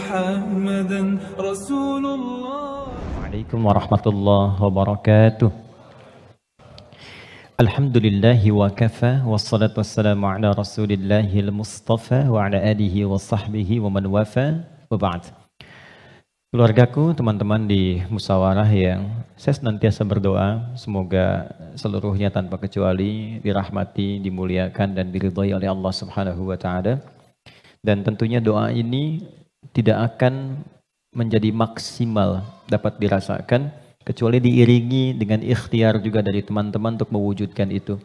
محمدا رسول الله. Waalaikumsalam warahmatullahi wabarakatuh. Alhamdulillahi wa kafa, wassalatu wassalamu ala rasulillahil mustafa wa ala alihi wa sahbihi wa man wafa, wa ba'd. Keluargaku, teman-teman di musyawarah yang saya senantiasa berdoa, semoga seluruhnya tanpa kecuali dirahmati, dimuliakan dan diridhai oleh Allah Subhanahu wa taala. Dan tentunya doa ini tidak akan menjadi maksimal dapat dirasakan kecuali diiringi dengan ikhtiar juga dari teman-teman untuk mewujudkan itu.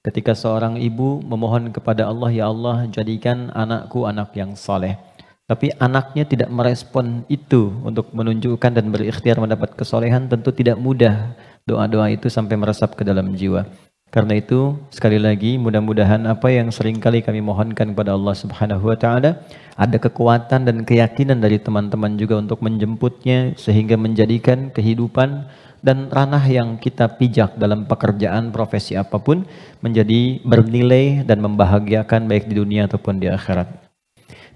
Ketika seorang ibu memohon kepada Allah, ya Allah jadikan anakku anak yang saleh. Tapi anaknya tidak merespon itu untuk menunjukkan dan berikhtiar mendapat kesolehan, tentu tidak mudah doa-doa itu sampai meresap ke dalam jiwa. Karena itu sekali lagi mudah-mudahan apa yang seringkali kami mohonkan kepada Allah Subhanahu wa taala ada kekuatan dan keyakinan dari teman-teman juga untuk menjemputnya sehingga menjadikan kehidupan dan ranah yang kita pijak dalam pekerjaan profesi apapun menjadi bernilai dan membahagiakan baik di dunia ataupun di akhirat.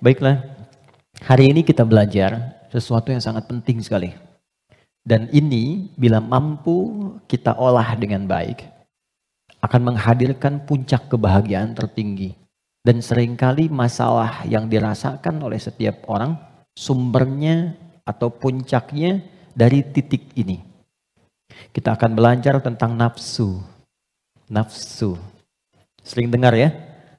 Baiklah, hari ini kita belajar sesuatu yang sangat penting sekali. Dan ini bila mampu kita olah dengan baik akan menghadirkan puncak kebahagiaan tertinggi. Dan seringkali masalah yang dirasakan oleh setiap orang sumbernya atau puncaknya dari titik ini. Kita akan belajar tentang nafsu. Nafsu. Sering dengar ya?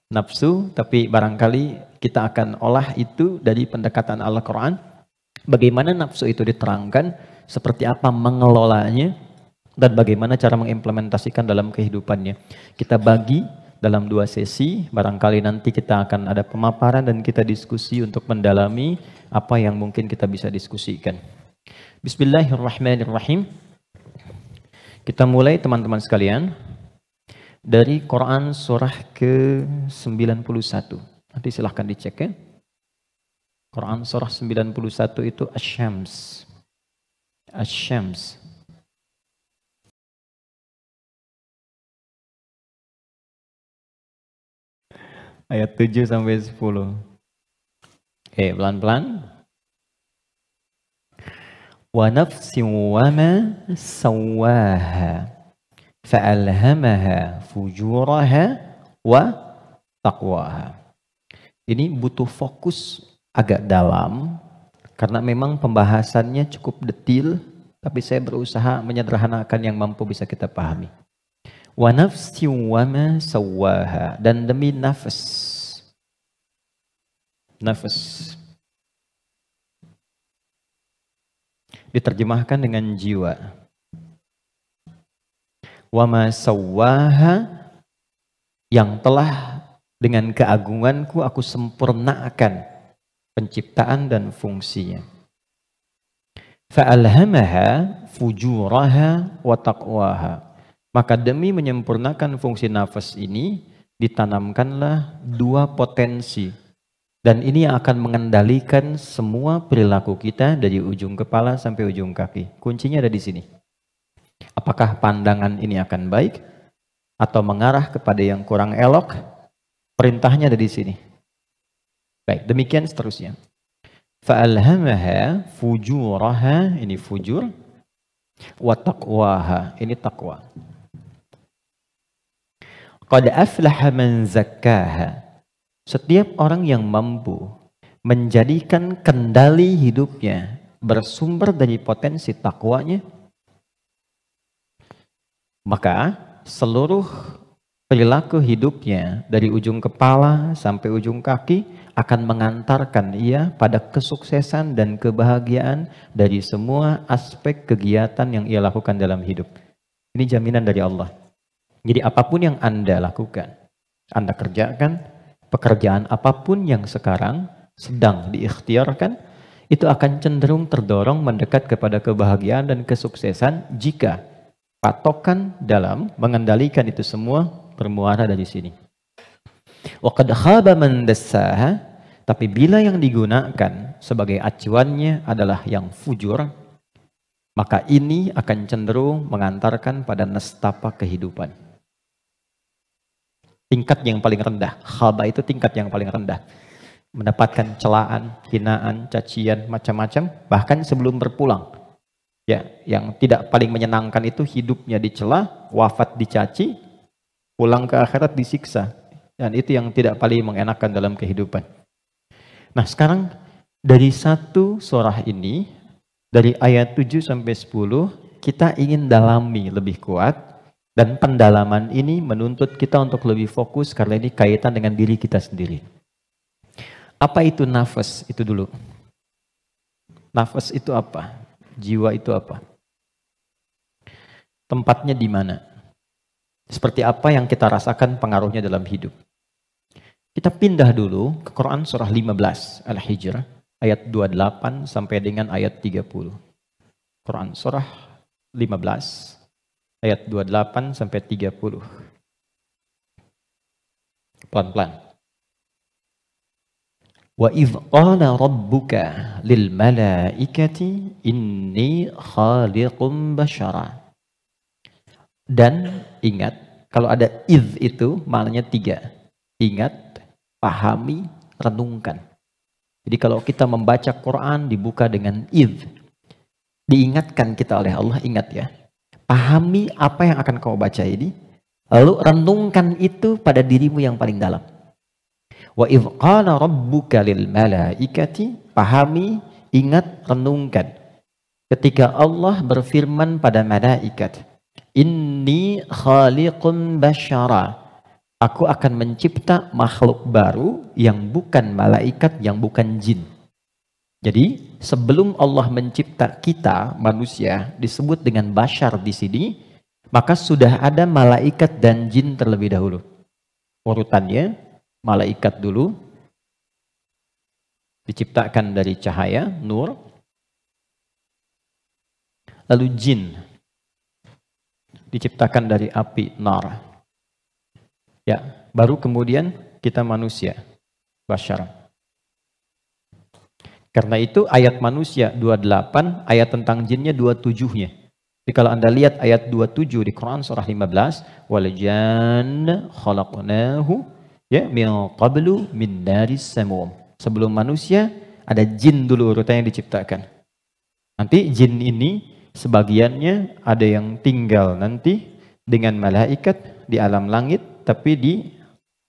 Nafsu, tapi barangkali kita akan olah itu dari pendekatan Al-Quran. Bagaimana nafsu itu diterangkan, seperti apa mengelolanya, dan bagaimana cara mengimplementasikan dalam kehidupannya. Kita bagi dalam 2 sesi, barangkali nanti kita akan ada pemaparan dan kita diskusi untuk mendalami apa yang mungkin kita bisa diskusikan. Bismillahirrahmanirrahim. Kita mulai teman-teman sekalian dari Quran surah ke-91. Nanti silahkan dicek ya. Quran surah 91 itu Asy-Syams. Asy-Syams. Ayat 7 sampai 10. Oke, pelan-pelan. Wa nafsin wa ma sawwaha fa'alhamaha fujuraha wa taqwaha. Ini butuh fokus agak dalam karena memang pembahasannya cukup detil, tapi saya berusaha menyederhanakan yang mampu bisa kita pahami. Wa nafsin wa ma sawwaha, dan demi nafas. Nafas diterjemahkan dengan jiwa. Wa ma sawwaha, yang telah dengan keagunganku aku sempurnakan penciptaan dan fungsinya. Fa'alhamaha fujuraha wa taqwaha. Maka demi menyempurnakan fungsi nafas ini, ditanamkanlah 2 potensi. Dan ini yang akan mengendalikan semua perilaku kita dari ujung kepala sampai ujung kaki. Kuncinya ada di sini. Apakah pandangan ini akan baik atau mengarah kepada yang kurang elok? Perintahnya ada di sini. Baik, demikian seterusnya. Fa'alhamaha fujuraha, ini fujur, wa taqwaha, ini taqwa. Qad aflaha man zakkaha. Setiap orang yang mampu menjadikan kendali hidupnya bersumber dari potensi takwanya, maka seluruh perilaku hidupnya dari ujung kepala sampai ujung kaki akan mengantarkan ia pada kesuksesan dan kebahagiaan dari semua aspek kegiatan yang ia lakukan dalam hidup. Ini jaminan dari Allah. Jadi apapun yang Anda lakukan, Anda kerjakan, pekerjaan apapun yang sekarang sedang diikhtiarkan, itu akan cenderung terdorong mendekat kepada kebahagiaan dan kesuksesan jika patokan dalam mengendalikan itu semua bermuara dari sini. Wa qad khaba man dassaha, tapi bila yang digunakan sebagai acuannya adalah yang fujur, maka ini akan cenderung mengantarkan pada nestapa kehidupan. Tingkat yang paling rendah. Khaba itu tingkat yang paling rendah. mendapatkan celaan, hinaan, cacian, macam-macam, bahkan sebelum berpulang. Ya, yang tidak paling menyenangkan itu hidupnya dicela, wafat dicaci, pulang ke akhirat disiksa. Dan itu yang tidak paling mengenakan dalam kehidupan. Nah, sekarang dari satu surah ini, dari ayat 7 sampai 10, kita ingin dalami lebih kuat, dan pendalaman ini menuntut kita untuk lebih fokus karena ini kaitan dengan diri kita sendiri. Apa itu nafas? Itu dulu. Nafas itu apa? Jiwa itu apa? Tempatnya di mana? Seperti apa yang kita rasakan pengaruhnya dalam hidup? Kita pindah dulu ke Quran surah 15 Al-Hijr ayat 28 sampai dengan ayat 30. Quran surah 15 ayat 28 sampai 30. Pelan-pelan. Wa idh qala rabbuka lil malaikati inni khaliqum basyara. Dan ingat, kalau ada idh itu maknanya 3. Ingat, pahami, renungkan. Jadi kalau kita membaca Quran dibuka dengan idh, diingatkan kita oleh Allah, ingat ya. Pahami apa yang akan kau baca ini, lalu renungkan itu pada dirimu yang paling dalam. Wa idh qala rabbuka lil malaikati, pahami, ingat, renungkan. Ketika Allah berfirman pada malaikat, inni khaliqun basyara, aku akan mencipta makhluk baru yang bukan malaikat, yang bukan jin. Jadi sebelum Allah mencipta kita manusia disebut dengan basyar di sini, maka sudah ada malaikat dan jin terlebih dahulu. Urutannya malaikat dulu diciptakan dari cahaya, nur. Lalu jin diciptakan dari api, nar. Ya, baru kemudian kita manusia, basyar. Karena itu ayat manusia 28, ayat tentang jinnya 27-nya. Jadi kalau Anda lihat ayat 27 di Quran surah 15, wal janna khalaqnahu ya min qablu min naris samum. Sebelum manusia ada jin dulu urutannya diciptakan. Nanti jin ini sebagiannya ada yang tinggal nanti dengan malaikat di alam langit, tapi di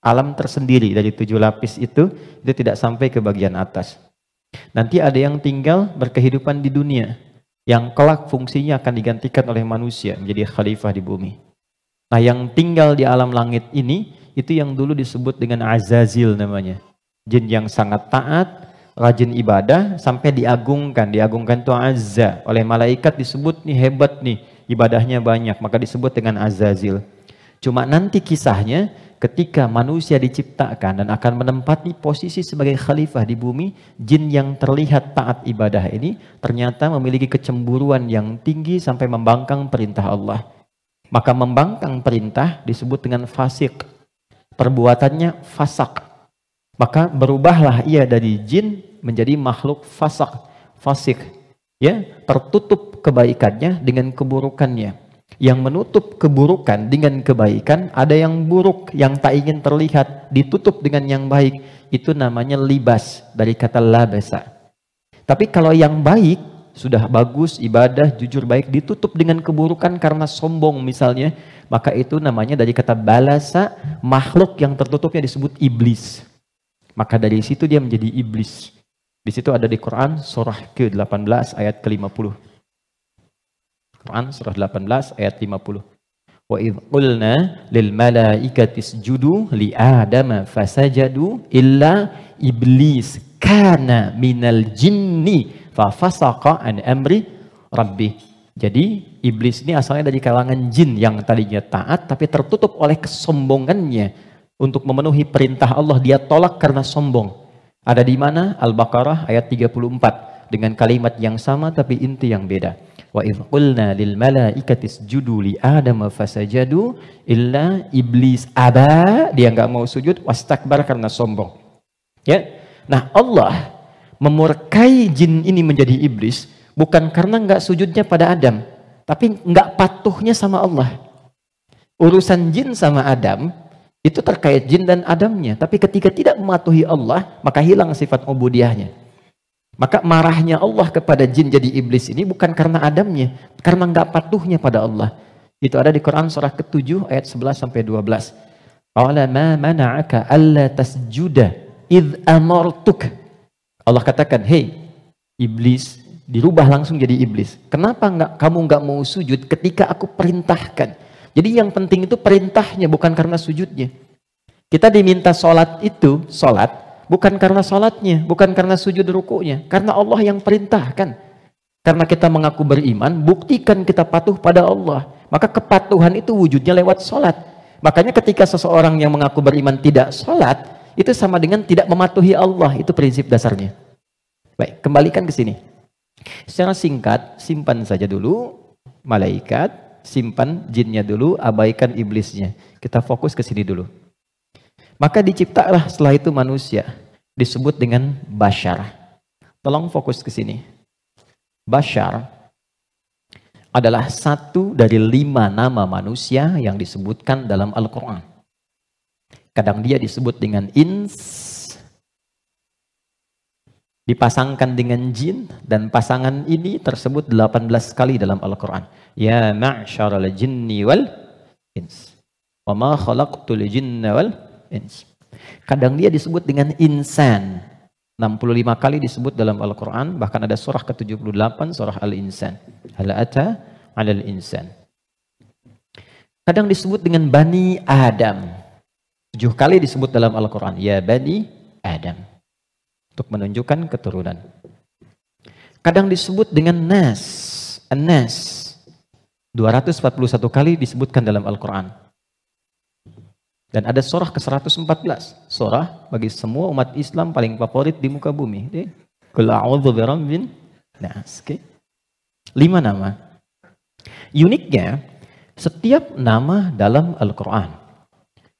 alam tersendiri dari 7 lapis itu tidak sampai ke bagian atas. Nanti ada yang tinggal berkehidupan di dunia, yang kelak fungsinya akan digantikan oleh manusia menjadi khalifah di bumi. Nah, yang tinggal di alam langit ini, itu yang dulu disebut dengan Azazil namanya. Jin yang sangat taat, rajin ibadah, sampai diagungkan. Diagungkan itu Azza. Oleh malaikat disebut nih hebat nih, ibadahnya banyak, maka disebut dengan Azazil. Cuma nanti kisahnya, ketika manusia diciptakan dan akan menempati posisi sebagai khalifah di bumi, jin yang terlihat taat ibadah ini ternyata memiliki kecemburuan yang tinggi sampai membangkang perintah Allah. Maka membangkang perintah disebut dengan fasik. Perbuatannya fasak. Maka berubahlah ia dari jin menjadi makhluk fasik. Ya, tertutup kebaikannya dengan keburukannya. Yang menutup keburukan dengan kebaikan, ada yang buruk yang tak ingin terlihat, ditutup dengan yang baik. Itu namanya libas, dari kata labasa. Tapi kalau yang baik, sudah bagus, ibadah, jujur baik, ditutup dengan keburukan karena sombong misalnya, maka itu namanya dari kata balasa, makhluk yang tertutupnya disebut iblis. Maka dari situ dia menjadi iblis. Di situ ada di Quran surah ke-18 ayat ke-50. Quran surah 18 ayat 50. Wa idh qulna lil malaikati isjudu li adama fasajadu illa iblis kana minal jinni fa fasaqa an amri rabbih. Jadi iblis ini asalnya dari kalangan jin yang tadinya taat tapi tertutup oleh kesombongannya untuk memenuhi perintah Allah, dia tolak karena sombong. Ada di mana? Al-Baqarah ayat 34 dengan kalimat yang sama tapi inti yang beda. Wa idh qulna lil malaikati isjudu li adama fasajadu illa iblis aba, dia enggak mau sujud, wastakbar karena sombong. Ya. Nah, Allah memurkai jin ini menjadi iblis bukan karena enggak sujudnya pada Adam, tapi enggak patuhnya sama Allah. Urusan jin sama Adam Itu terkait jin dan Adamnya. Tapi ketika tidak mematuhi Allah, maka hilang sifat ubudiyahnya. Maka marahnya Allah kepada jin jadi iblis ini bukan karena Adamnya, karena nggak patuhnya pada Allah. Itu ada di Quran surah ke-7 ayat 11 sampai 12. Qala ma mana'aka alla tasjuda id amartuk. Allah katakan, "Hei iblis," dirubah langsung jadi iblis. Kenapa kamu nggak mau sujud ketika aku perintahkan? Jadi yang penting itu perintahnya, bukan karena sujudnya. Kita diminta sholat itu, sholat bukan karena sholatnya, bukan karena sujud rukunya, karena Allah yang perintahkan. Karena kita mengaku beriman, buktikan kita patuh pada Allah. Maka kepatuhan itu wujudnya lewat sholat. Makanya ketika seseorang yang mengaku beriman tidak sholat, itu sama dengan tidak mematuhi Allah. Itu prinsip dasarnya. Baik, kembalikan ke sini. Secara singkat, simpan saja dulu malaikat, simpan jinnya dulu, abaikan iblisnya. Kita fokus ke sini dulu. Maka diciptalah setelah itu manusia, disebut dengan bashar. Tolong fokus ke sini. Bashar adalah satu dari 5 nama manusia yang disebutkan dalam Al-Quran. Kadang dia disebut dengan ins, dipasangkan dengan jin, dan pasangan ini tersebut 18 kali dalam Al-Quran. Ya ma'syaral jinni wal ins, wa ma khalaqtul jinna wal ins. Kadang dia disebut dengan insan, 65 kali disebut dalam Al-Quran, bahkan ada surah ke-78, surah Al-Insan. Hal ata 'alal insan. Kadang disebut dengan Bani Adam. 7 kali disebut dalam Al-Quran. Ya Bani Adam. Untuk menunjukkan keturunan. Kadang disebut dengan Nas. An-Nas. 241 kali disebutkan dalam Al-Quran. Dan ada surah ke-114. Surah bagi semua umat Islam paling favorit di muka bumi. Qul a'udzu birabbin nas. 5 nama. Uniknya, setiap nama dalam Al-Quran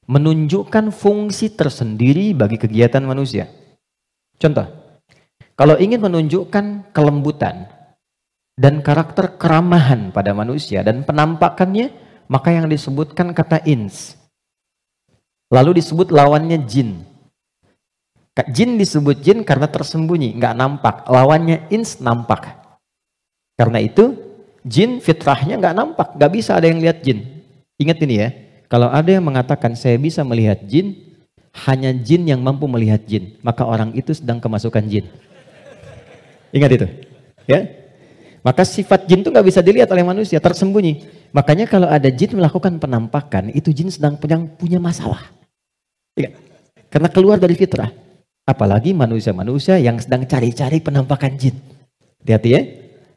menunjukkan fungsi tersendiri bagi kegiatan manusia. Contoh, kalau ingin menunjukkan kelembutan dan karakter keramahan pada manusia dan penampakannya, maka yang disebutkan kata ins. Lalu disebut lawannya jin. Jin disebut jin karena tersembunyi, nggak nampak. Lawannya ins nampak. Karena itu jin fitrahnya nggak nampak, nggak bisa ada yang lihat jin. Ingat ini ya, kalau ada yang mengatakan saya bisa melihat jin, hanya jin yang mampu melihat jin, maka orang itu sedang kemasukan jin. Ingat itu, ya. Maka sifat jin itu nggak bisa dilihat oleh manusia, tersembunyi. Makanya kalau ada jin melakukan penampakan, itu jin sedang punya masalah. Ingat, karena keluar dari fitrah. Apalagi manusia-manusia yang sedang cari-cari penampakan jin. Hati-hati ya.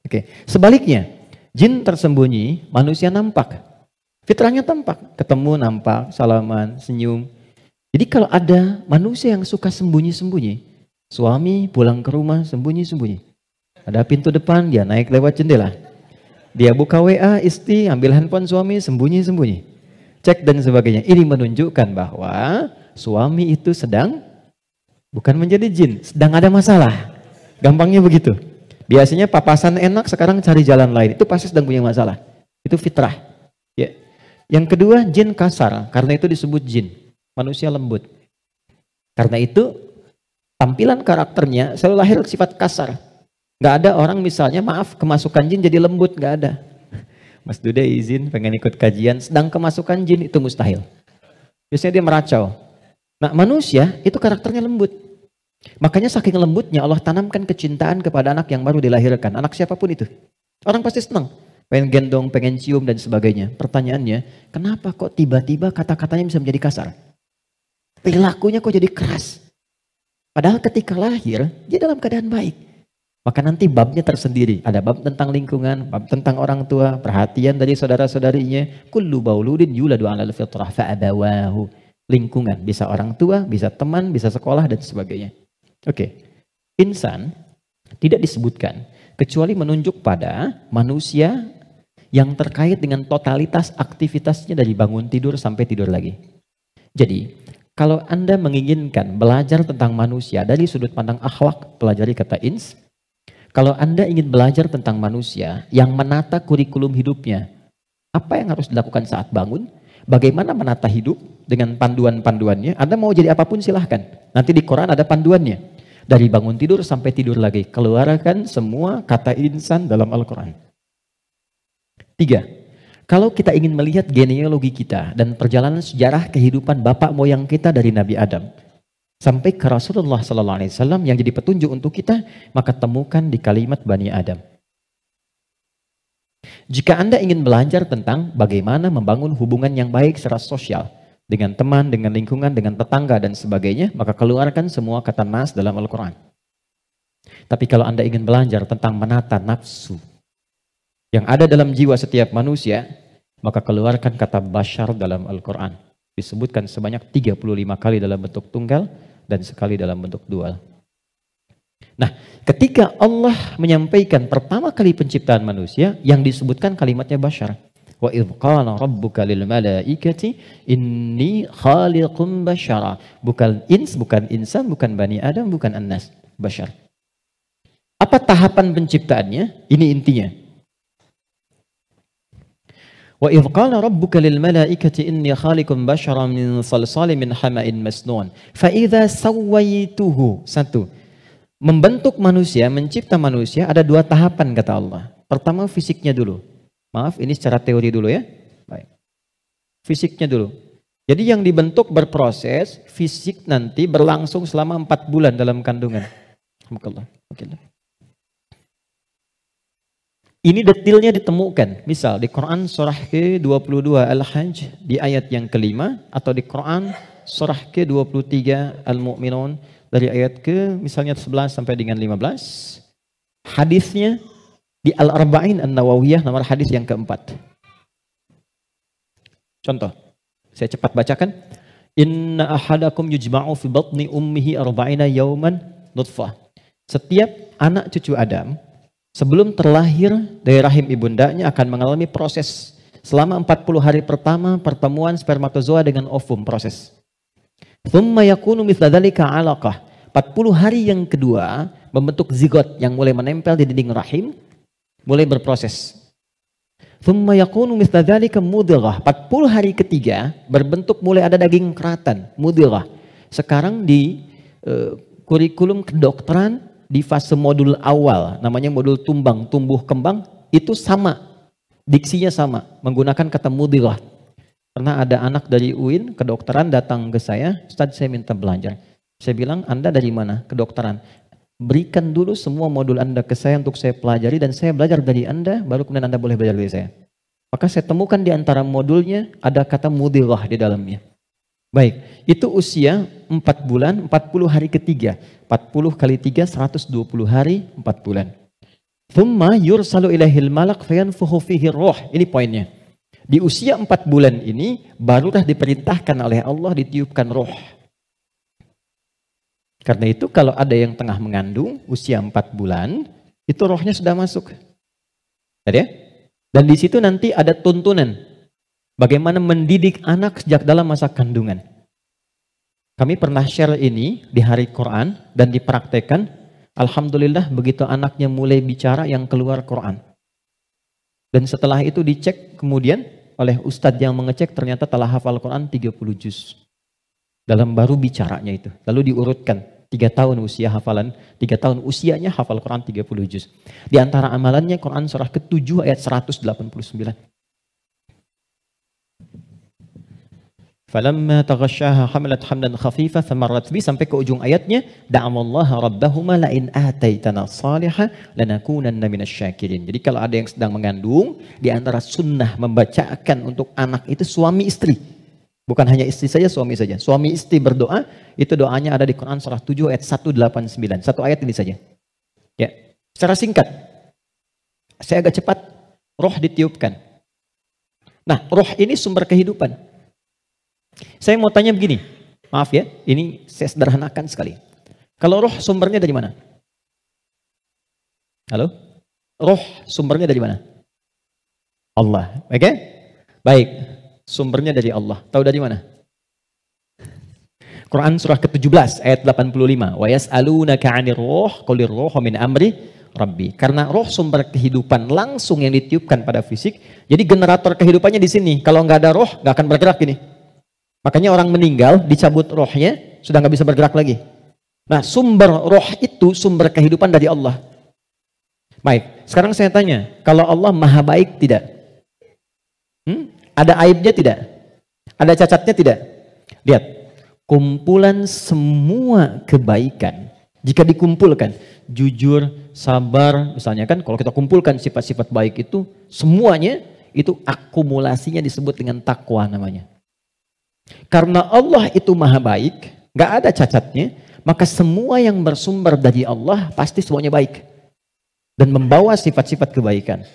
Oke. Sebaliknya, jin tersembunyi, manusia nampak. Fitrahnya tampak, ketemu nampak, salaman, senyum. Jadi kalau ada manusia yang suka sembunyi-sembunyi, suami pulang ke rumah sembunyi-sembunyi. Ada pintu depan, dia naik lewat jendela. Dia buka WA istri, ambil handphone suami, sembunyi-sembunyi. Cek dan sebagainya. Ini menunjukkan bahwa suami itu sedang bukan menjadi jin, sedang ada masalah. Gampangnya begitu. Biasanya papasan enak, sekarang cari jalan lain. Itu pasti sedang punya masalah. Itu fitrah. Ya. Yang kedua, jin kasar. Karena itu disebut jin. Manusia lembut. Karena itu, tampilan karakternya selalu lahir sifat kasar. Gak ada orang misalnya, maaf, kemasukan jin jadi lembut. Gak ada. Mas Dude izin pengen ikut kajian, sedang kemasukan jin, itu mustahil. Biasanya dia meracau. Nah manusia itu karakternya lembut. Makanya saking lembutnya Allah tanamkan kecintaan kepada anak yang baru dilahirkan. Anak siapapun itu. Orang pasti senang. Pengen gendong, pengen cium dan sebagainya. Pertanyaannya, kenapa kok tiba-tiba kata-katanya bisa menjadi kasar? Perilakunya kok jadi keras? Padahal ketika lahir, dia dalam keadaan baik. Maka nanti babnya tersendiri. Ada bab tentang lingkungan, bab tentang orang tua, perhatian dari saudara-saudarinya. Kullu bauludin yuladu 'alal fitrah fa'abawahu. Lingkungan, bisa orang tua, bisa teman, bisa sekolah dan sebagainya. Oke. Insan tidak disebutkan kecuali menunjuk pada manusia yang terkait dengan totalitas aktivitasnya dari bangun tidur sampai tidur lagi. Jadi, kalau Anda menginginkan belajar tentang manusia dari sudut pandang akhlak, pelajari kata ins. Kalau Anda ingin belajar tentang manusia yang menata kurikulum hidupnya, apa yang harus dilakukan saat bangun? Bagaimana menata hidup dengan panduan-panduannya. Anda mau jadi apapun silahkan. Nanti di Quran ada panduannya. Dari bangun tidur sampai tidur lagi. Keluarkan semua kata insan dalam Al-Quran. 3. Kalau kita ingin melihat genealogi kita dan perjalanan sejarah kehidupan bapak moyang kita dari Nabi Adam sampai ke Rasulullah SAW yang jadi petunjuk untuk kita, maka temukan di kalimat Bani Adam. Jika Anda ingin belajar tentang bagaimana membangun hubungan yang baik secara sosial dengan teman, dengan lingkungan, dengan tetangga dan sebagainya, maka keluarkan semua kata nas dalam Al-Quran. Tapi kalau Anda ingin belajar tentang menata nafsu yang ada dalam jiwa setiap manusia, maka keluarkan kata bashar dalam Al-Quran. Disebutkan sebanyak 35 kali dalam bentuk tunggal dan sekali dalam bentuk dual. Nah, ketika Allah menyampaikan pertama kali penciptaan manusia, yang disebutkan kalimatnya bashar. Wa idh qala rabbuka lil malaikati inni khaliqum bashara. Bukan ins, bukan insan, bukan bani Adam, bukan annas, bashar. Apa tahapan penciptaannya? Ini intinya. Wa idh qala rabbuka lil malaikati inni khaliqum basharan min salsalin min hama'in masnun fa idza sawaituhu. 1. Membentuk manusia, mencipta manusia ada 2 tahapan kata Allah. Pertama fisiknya dulu. Maaf, ini secara teori dulu ya. Baik. Fisiknya dulu. Jadi yang dibentuk berproses, fisik nanti berlangsung selama 4 bulan dalam kandungan. Oke. Ini detailnya ditemukan. Misal di Quran surah ke-22 Al-Hajj di ayat yang ke-5 atau di Quran surah ke-23 Al-Mu'minun dari ayat ke misalnya 11 sampai dengan 15. Hadisnya di Al-Arba'in An-Nawawiyah nomor hadis yang ke-4. Contoh, saya cepat bacakan. Inna ahadakum yujma'u fi batni ummihi arba'ina yawman nutfah. Setiap anak cucu Adam sebelum terlahir dari rahim ibundanya akan mengalami proses selama 40 hari pertama pertemuan spermatozoa dengan ovum proses. Thumma yakunu mithla dzalika 'alaqah. 40 hari yang kedua membentuk zigot yang mulai menempel di dinding rahim, mulai berproses. Thumma yakunu mithla dzalika mudghah. 40 hari ketiga berbentuk mulai ada daging keratan, mudghah. Sekarang di kurikulum kedokteran di fase modul awal, namanya modul tumbang, tumbuh kembang, itu sama, diksinya sama, menggunakan kata mudghah. Pernah ada anak dari UIN, kedokteran datang ke saya, Ustaz saya minta belajar. Saya bilang, Anda dari mana? Kedokteran. Berikan dulu semua modul Anda ke saya untuk saya pelajari dan saya belajar dari Anda, baru kemudian Anda boleh belajar dari saya. Maka saya temukan di antara modulnya ada kata mudghah di dalamnya. Baik, itu usia 4 bulan, 40 hari ketiga. 40 kali 3, 120 hari, 4 bulan. Thumma yursalu ilaihil malak fayanfukhu fihi ruh. Ini poinnya. Di usia 4 bulan ini, barulah diperintahkan oleh Allah ditiupkan roh. Karena itu kalau ada yang tengah mengandung, usia 4 bulan, itu rohnya sudah masuk. Ya? Dan di situ nanti ada tuntunan. Bagaimana mendidik anak sejak dalam masa kandungan. Kami pernah share ini di hari Quran dan dipraktekkan. Alhamdulillah begitu anaknya mulai bicara yang keluar Quran. Dan setelah itu dicek kemudian oleh ustadz yang mengecek ternyata telah hafal Quran 30 juz. Dalam baru bicaranya itu. Lalu diurutkan 3 tahun usia hafalan, 3 tahun usianya hafal Quran 30 juz. Di antara amalannya Quran surah ke-7 ayat 189. Falamma taghasyaha hamalat hamlan khafifa famarrat bi sampai ke ujung ayatnya da'amallaha rabbahuma la in ataitana salihah lanakunanna minasyakirin. Jadi kalau ada yang sedang mengandung, di antara sunnah membacakan untuk anak itu suami istri. Bukan hanya istri saja, suami saja. Suami istri berdoa, itu doanya ada di Quran surah 7 ayat 189. Satu ayat ini saja. Ya, secara singkat. Saya agak cepat, roh ditiupkan. Nah, roh ini sumber kehidupan. Saya mau tanya begini, maaf ya, ini saya sederhanakan sekali. Kalau roh sumbernya dari mana? Halo? Roh sumbernya dari mana? Allah, oke? Baik, sumbernya dari Allah. Tahu dari mana? Quran surah ke-17 ayat 85. Wa yas'alunaka 'anir ruh, qulir ruhu min amri Rabbi. Karena roh sumber kehidupan langsung yang ditiupkan pada fisik. Jadi generator kehidupannya di sini. Kalau nggak ada roh, nggak akan bergerak gini. Makanya orang meninggal, dicabut rohnya, sudah nggak bisa bergerak lagi. Nah, sumber roh itu sumber kehidupan dari Allah. Baik, sekarang saya tanya, kalau Allah maha baik tidak? Ada aibnya tidak? Ada cacatnya tidak? Lihat, kumpulan semua kebaikan, jika dikumpulkan, jujur, sabar, misalnya kan kalau kita kumpulkan sifat-sifat baik itu, semuanya itu akumulasinya disebut dengan takwa namanya. Karena Allah itu maha baik, gak ada cacatnya, maka semua yang bersumber dari Allah pasti semuanya baik. Dan membawa sifat-sifat kebaikan.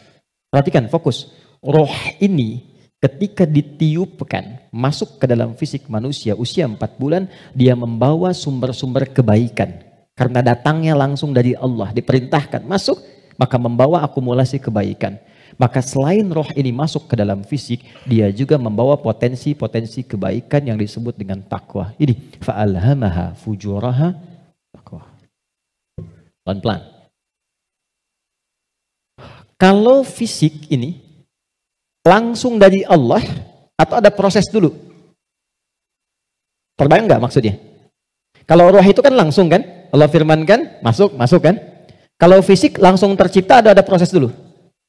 Perhatikan, fokus. Roh ini ketika ditiupkan, masuk ke dalam fisik manusia usia 4 bulan, dia membawa sumber-sumber kebaikan. Karena datangnya langsung dari Allah, diperintahkan masuk, maka membawa akumulasi kebaikan. Maka selain roh ini masuk ke dalam fisik, dia juga membawa potensi-potensi kebaikan yang disebut dengan takwa. Ini fa'alhamaha fujuraha takwa. Pelan-pelan. Kalau fisik ini langsung dari Allah atau ada proses dulu? Terbayang nggak maksudnya? Kalau roh itu kan langsung kan? Allah firmankan, masuk kan? Kalau fisik langsung tercipta ada proses dulu?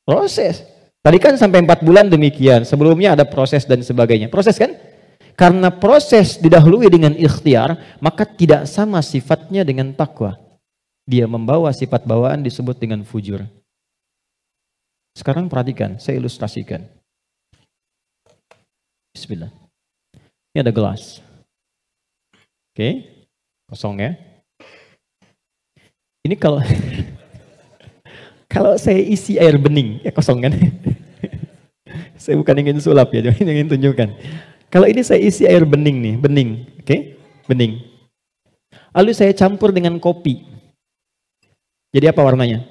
Proses. Tadi kan sampai 4 bulan demikian. Sebelumnya ada proses dan sebagainya. Proses kan? Karena proses didahului dengan ikhtiar, maka tidak sama sifatnya dengan takwa. Dia membawa sifat bawaan disebut dengan fujur. Sekarang perhatikan, saya ilustrasikan. Bismillah. Ini ada gelas. Oke, kosong ya. Ini kalau kalau saya isi air bening, ya kosong kan? Saya bukan ingin sulap ya, cuma ingin tunjukkan. Kalau ini saya isi air bening nih, bening, oke? Bening. Lalu saya campur dengan kopi. Jadi apa warnanya?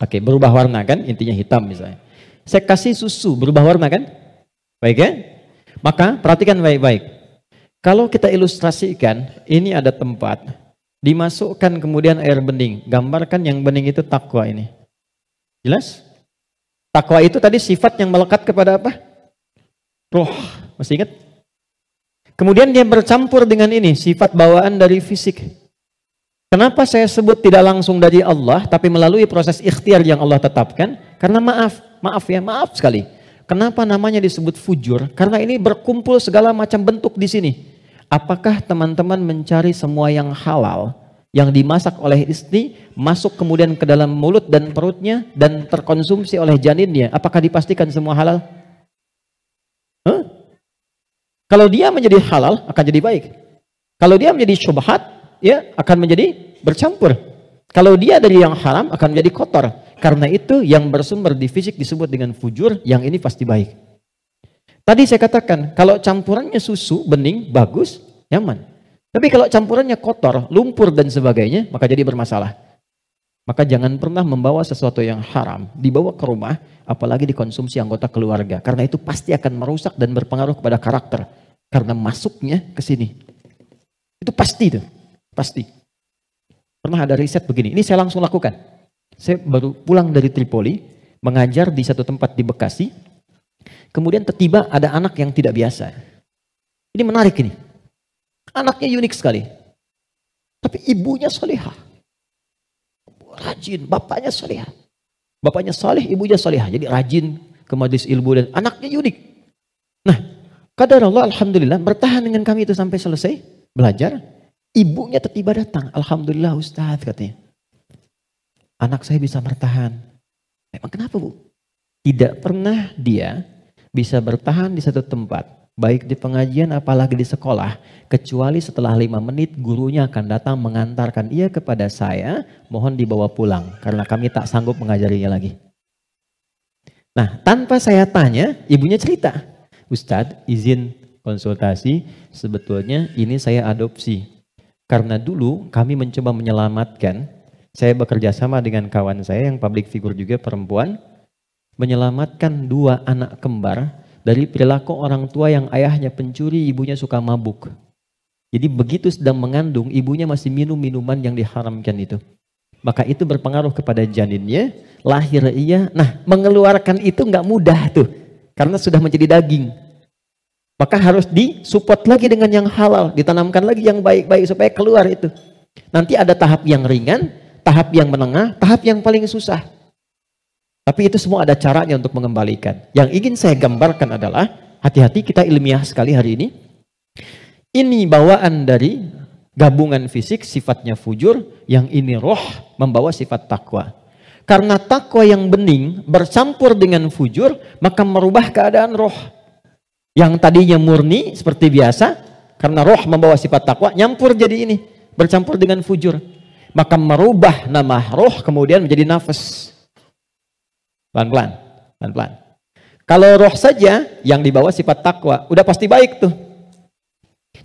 Oke, berubah warna kan? Intinya hitam misalnya. Saya kasih susu, berubah warna kan? Baik ya? Maka perhatikan baik-baik. Kalau kita ilustrasikan, ini ada tempat, dimasukkan kemudian air bening. Gambarkan yang bening itu takwa ini. Jelas? Takwa itu tadi sifat yang melekat kepada apa? Roh. Masih ingat? Kemudian dia bercampur dengan ini, sifat bawaan dari fisik. Kenapa saya sebut tidak langsung dari Allah, tapi melalui proses ikhtiar yang Allah tetapkan? Karena maaf sekali. Kenapa namanya disebut fujur? Karena ini berkumpul segala macam bentuk di sini. Apakah teman-teman mencari semua yang halal, yang dimasak oleh istri, masuk kemudian ke dalam mulut dan perutnya, dan terkonsumsi oleh janinnya? Apakah dipastikan semua halal? Kalau dia menjadi halal, akan jadi baik. Kalau dia menjadi syubhat, ya akan menjadi bercampur. Kalau dia dari yang haram akan menjadi kotor. Karena itu yang bersumber di fisik disebut dengan fujur, yang ini pasti baik. Tadi saya katakan, kalau campurannya susu, bening, bagus, nyaman. Tapi kalau campurannya kotor, lumpur dan sebagainya, maka jadi bermasalah. Maka jangan pernah membawa sesuatu yang haram, dibawa ke rumah, apalagi dikonsumsi anggota keluarga. Karena itu pasti akan merusak dan berpengaruh kepada karakter. Karena masuknya ke sini. Itu pasti itu. Pasti. Pernah ada riset begini, ini saya langsung lakukan. Saya baru pulang dari Tripoli, mengajar di satu tempat di Bekasi. Kemudian tiba-tiba ada anak yang tidak biasa. Ini menarik ini. Anaknya unik sekali. Tapi ibunya salihah. Rajin, bapaknya salihah. Bapaknya salih, ibunya salihah. Jadi rajin ke majelis ilmu dan anaknya unik. Nah, qadarullah alhamdulillah bertahan dengan kami itu sampai selesai belajar. Ibunya tiba-tiba datang. Alhamdulillah Ustaz katanya. Anak saya bisa bertahan. Emang kenapa Bu? Tidak pernah dia bisa bertahan di satu tempat. Baik di pengajian apalagi di sekolah. Kecuali setelah 5 menit gurunya akan datang mengantarkan ia kepada saya. Mohon dibawa pulang. Karena kami tak sanggup mengajarinya lagi. Nah tanpa saya tanya ibunya cerita. Ustadz izin konsultasi. Sebetulnya ini saya adopsi. Karena dulu kami mencoba menyelamatkan, saya bekerja sama dengan kawan saya yang public figure juga perempuan, menyelamatkan 2 anak kembar dari perilaku orang tua yang ayahnya pencuri, ibunya suka mabuk. Jadi begitu sedang mengandung, ibunya masih minum minuman yang diharamkan itu. maka itu berpengaruh kepada janinnya, lahir ia. Nah, mengeluarkan itu nggak mudah tuh, karena sudah menjadi daging. Maka harus disupport lagi dengan yang halal, ditanamkan lagi yang baik-baik supaya keluar itu. Nanti ada tahap yang ringan, tahap yang menengah, tahap yang paling susah. Tapi itu semua ada caranya untuk mengembalikan. Yang ingin saya gambarkan adalah, hati-hati kita ilmiah sekali hari ini. Ini bawaan dari gabungan fisik sifatnya fujur, yang ini roh membawa sifat takwa. Karena takwa yang bening bercampur dengan fujur, maka merubah keadaan roh. Yang tadinya murni seperti biasa, karena roh membawa sifat takwa, nyampur jadi ini, bercampur dengan fujur. Maka merubah nama roh kemudian menjadi nafas. Pelan-pelan, pelan-pelan. Kalau roh saja yang dibawa sifat takwa, udah pasti baik tuh.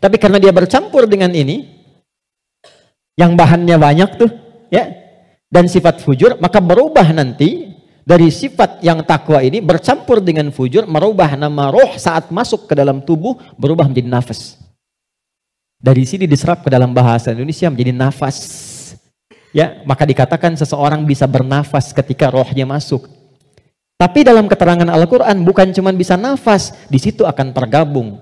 Tapi karena dia bercampur dengan ini, yang bahannya banyak tuh, ya, dan sifat fujur, maka berubah nanti dari sifat yang takwa ini bercampur dengan fujur, merubah nama roh saat masuk ke dalam tubuh, berubah menjadi nafas. Dari sini diserap ke dalam bahasa Indonesia menjadi nafas. Ya, maka dikatakan seseorang bisa bernafas ketika rohnya masuk. Tapi dalam keterangan Al-Quran bukan cuma bisa nafas, di situ akan tergabung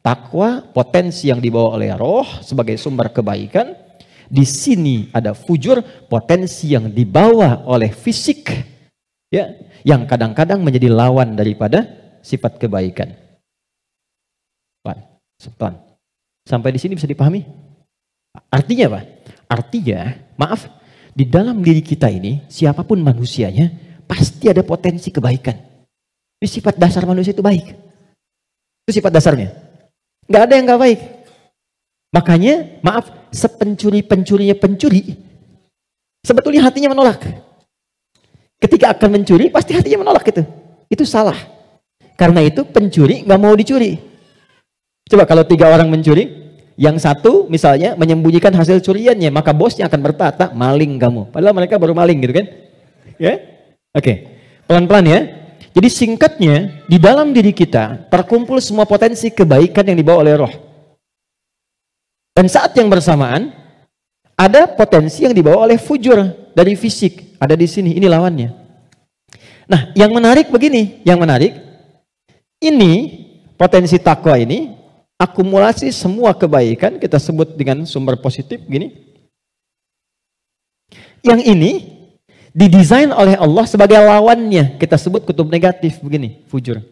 takwa, potensi yang dibawa oleh roh sebagai sumber kebaikan. Di sini ada fujur, potensi yang dibawa oleh fisik, ya, yang kadang-kadang menjadi lawan daripada sifat kebaikan. Pelan. Sampai di sini bisa dipahami? Artinya apa? Artinya, maaf, di dalam diri kita ini, siapapun manusianya, pasti ada potensi kebaikan. Ini sifat dasar manusia itu baik. Itu sifat dasarnya. Nggak ada yang nggak baik. Makanya, maaf, sepencuri-pencurinya pencuri, sebetulnya hatinya menolak. Ketika akan mencuri, pasti hatinya menolak itu. Itu salah. Karena itu pencuri nggak mau dicuri. Coba kalau 3 orang mencuri, yang satu misalnya menyembunyikan hasil curiannya, maka bosnya akan berkata, maling kamu. Padahal mereka baru maling gitu kan? Ya, oke, pelan-pelan ya. Jadi singkatnya, di dalam diri kita terkumpul semua potensi kebaikan yang dibawa oleh roh. Dan saat yang bersamaan, ada potensi yang dibawa oleh fujur dari fisik. Ada di sini, ini lawannya. Nah, yang menarik begini, ini potensi takwa ini, akumulasi semua kebaikan, kita sebut dengan sumber positif, gini. Yang ini, didesain oleh Allah sebagai lawannya, kita sebut kutub negatif, begini, fujur.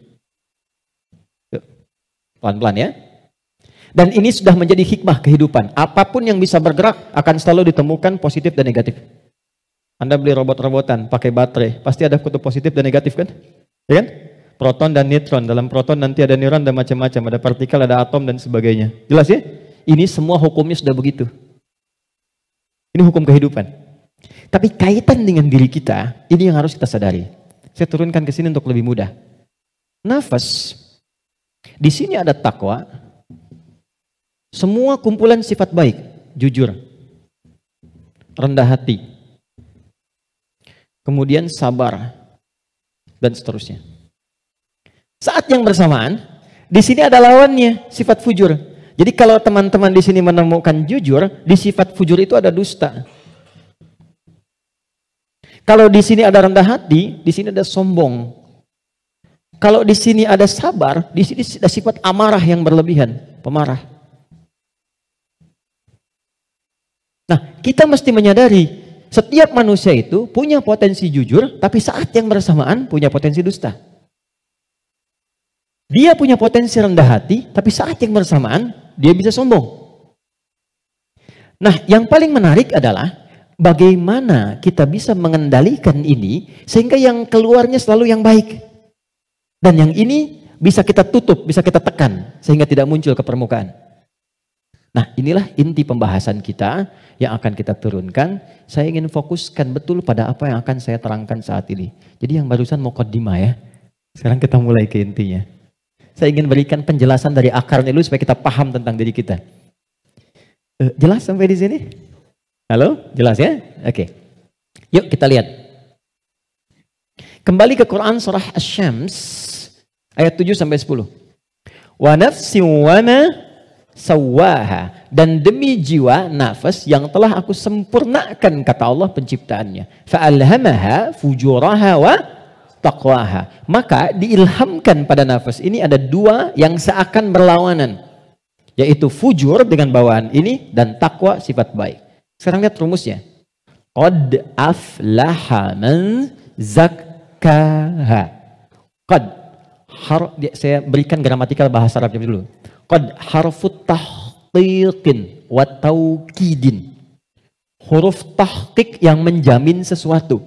Pelan-pelan ya. Dan ini sudah menjadi hikmah kehidupan. Apapun yang bisa bergerak akan selalu ditemukan positif dan negatif. Anda beli robot-robotan pakai baterai, pasti ada kutub positif dan negatif kan? Ya kan? Proton dan neutron. Dalam proton nanti ada neuron dan macam-macam, ada partikel, ada atom dan sebagainya. Jelas ya? Ini semua hukumnya sudah begitu. Ini hukum kehidupan. Tapi kaitan dengan diri kita, ini yang harus kita sadari. Saya turunkan ke sini untuk lebih mudah. Nafas. Di sini ada takwa. Semua kumpulan sifat baik, jujur, rendah hati, kemudian sabar, dan seterusnya. Saat yang bersamaan, di sini ada lawannya, sifat fujur. Jadi kalau teman-teman di sini menemukan jujur, di sifat fujur itu ada dusta. Kalau di sini ada rendah hati, di sini ada sombong. Kalau di sini ada sabar, di sini ada sifat amarah yang berlebihan, pemarah. Nah, kita mesti menyadari setiap manusia itu punya potensi jujur, tapi saat yang bersamaan punya potensi dusta. Dia punya potensi rendah hati, tapi saat yang bersamaan dia bisa sombong. Nah, yang paling menarik adalah bagaimana kita bisa mengendalikan ini sehingga yang keluarnya selalu yang baik. Dan yang ini bisa kita tutup, bisa kita tekan sehingga tidak muncul ke permukaan. Nah, inilah inti pembahasan kita yang akan kita turunkan. Saya ingin fokuskan betul pada apa yang akan saya terangkan saat ini. Jadi yang barusan muqaddimah ya. Sekarang kita mulai ke intinya. Saya ingin berikan penjelasan dari akarnya dulu supaya kita paham tentang diri kita. Jelas sampai di sini? Halo? Jelas ya? Oke. Yuk kita lihat. Kembali ke Quran surah Asy-Syams ayat 7 sampai 10. Wa nafsin wa ma sawaha, dan demi jiwa nafas yang telah aku sempurnakan, kata Allah penciptaannya. Fa'alhamaha fujuraha wa taqwaha. Maka diilhamkan pada nafas ini ada dua yang seakan berlawanan, yaitu fujur dengan bawaan ini dan takwa sifat baik. Sekarang lihat rumusnya. Qad aflaha man zakkaha. Qad, saya berikan gramatikal bahasa Arabnya dulu. Qad harfut tahqiqin wa taukidin. Huruf tahqiq yang menjamin sesuatu,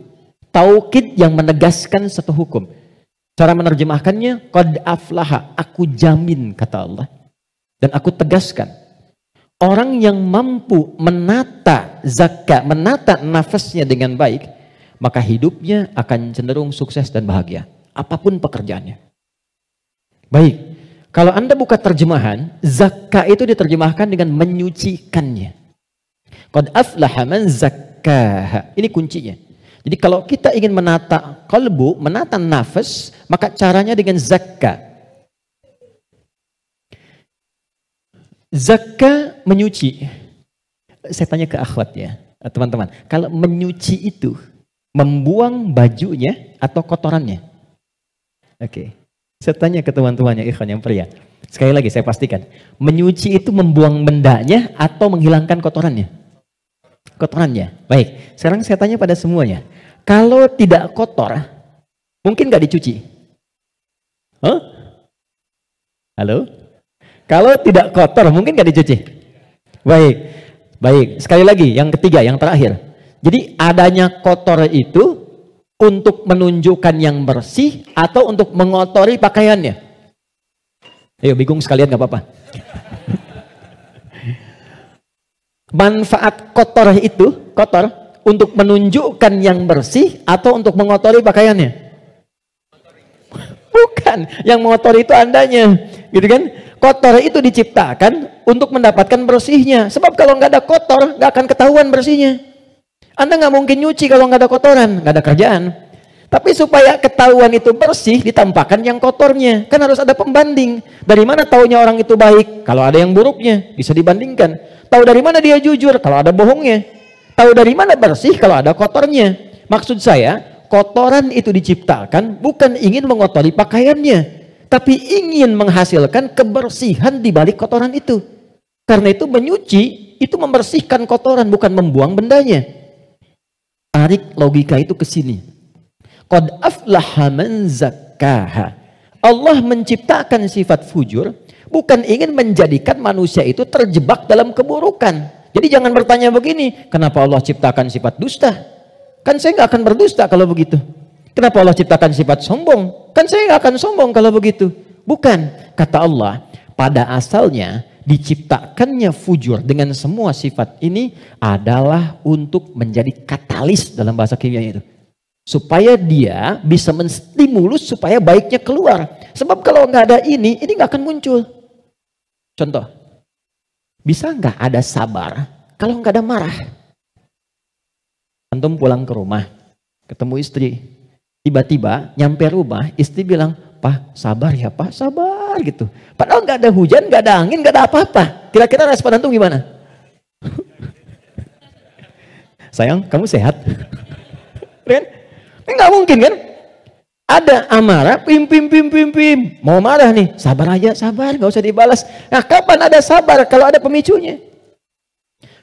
taukid yang menegaskan satu hukum. Cara menerjemahkannya, qad aflaha, aku jamin, kata Allah, dan aku tegaskan. Orang yang mampu menata zakat, menata nafasnya dengan baik, maka hidupnya akan cenderung sukses dan bahagia, apapun pekerjaannya. Baik, kalau Anda buka terjemahan, zakat itu diterjemahkan dengan menyucikannya. Qad aflaha man zakkaha. Ini kuncinya. Jadi kalau kita ingin menata kalbu, menata nafas, maka caranya dengan zakat. Zakah menyuci. Saya tanya ke akhwat ya, teman-teman. Kalau menyuci itu membuang bajunya atau kotorannya? Oke. Saya tanya ke teman-temannya ikhwan yang pria. Sekali lagi saya pastikan. Menyuci itu membuang bendanya atau menghilangkan kotorannya? Kotorannya. Baik. Sekarang saya tanya pada semuanya. Kalau tidak kotor, mungkin nggak dicuci? Huh? Halo? Kalau tidak kotor, mungkin nggak dicuci? Baik, baik. Sekali lagi, yang ketiga, yang terakhir. Jadi adanya kotor itu untuk menunjukkan yang bersih atau untuk mengotori pakaiannya? Ayo, bingung sekalian nggak apa-apa. Manfaat kotor itu, kotor, untuk menunjukkan yang bersih atau untuk mengotori pakaiannya? Bukan, yang mengotori itu andanya, gitu kan? Kotor itu diciptakan untuk mendapatkan bersihnya. Sebab kalau nggak ada kotor, nggak akan ketahuan bersihnya. Anda nggak mungkin nyuci kalau nggak ada kotoran, nggak ada kerjaan. Tapi supaya ketahuan itu bersih, ditampakkan yang kotornya. Kan harus ada pembanding. Dari mana taunya orang itu baik? Kalau ada yang buruknya, bisa dibandingkan. Tahu dari mana dia jujur? Kalau ada bohongnya. Tahu dari mana bersih? Kalau ada kotornya. Maksud saya, kotoran itu diciptakan bukan ingin mengotori pakaiannya, tapi ingin menghasilkan kebersihan di balik kotoran itu. Karena itu menyuci itu membersihkan kotoran, bukan membuang bendanya. Tarik logika itu ke sini. Qad aflaha man zakkaha. Allah menciptakan sifat fujur bukan ingin menjadikan manusia itu terjebak dalam keburukan. Jadi jangan bertanya begini, kenapa Allah ciptakan sifat dusta? Kan saya nggak akan berdusta kalau begitu. Kenapa Allah ciptakan sifat sombong? Kan saya nggak akan sombong kalau begitu. Bukan, kata Allah, pada asalnya diciptakannya fujur dengan semua sifat ini adalah untuk menjadi katalis dalam bahasa kimianya itu. Supaya dia bisa menstimulus supaya baiknya keluar. Sebab kalau nggak ada ini nggak akan muncul. Contoh, bisa nggak ada sabar kalau nggak ada marah? Antum pulang ke rumah, ketemu istri. Tiba-tiba nyampe rumah, istri bilang, "Pak, sabar ya Pak, sabar," gitu. Padahal nggak ada hujan, nggak ada angin, nggak ada apa-apa. Kira-kira respon antum gimana? Sayang, kamu sehat? Kan? Nggak mungkin kan? Ada amarah, pim. Mau marah nih, sabar aja, sabar, nggak usah dibalas. Nah, kapan ada sabar kalau ada pemicunya?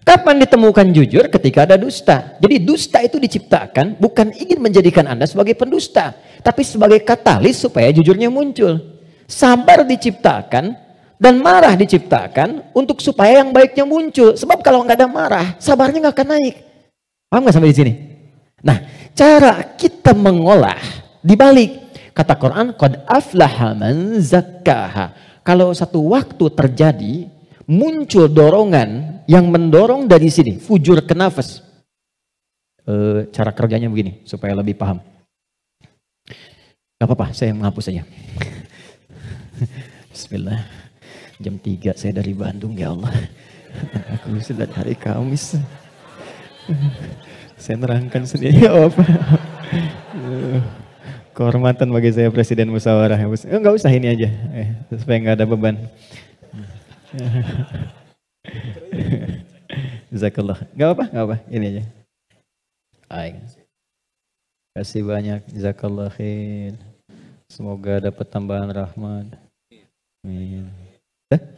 Kapan ditemukan jujur? Ketika ada dusta. Jadi dusta itu diciptakan bukan ingin menjadikan Anda sebagai pendusta, tapi sebagai katalis supaya jujurnya muncul. Sabar diciptakan dan marah diciptakan untuk supaya yang baiknya muncul. Sebab kalau nggak ada marah, sabarnya nggak akan naik. Paham nggak sampai di sini? Nah, cara kita mengolah dibalik. Kata Quran, qad aflaha man zakkaha. Kalau satu waktu terjadi muncul dorongan yang mendorong dari sini, fujur ke nafas. Cara kerjanya begini supaya lebih paham. Gak apa-apa, saya menghapus saja. Bismillah. Jam 3 saya dari Bandung, ya Allah. Aku sudah hari Kamis. Saya nerangkan sendiri. Kehormatan bagi saya Presiden Musyawarah. Enggak usah ini aja, supaya nggak ada beban. Jazakallah. Gak apa, ini aja. Baik. Kasih banyak, jazakallah khair. Semoga dapat tambahan rahmat. Amin.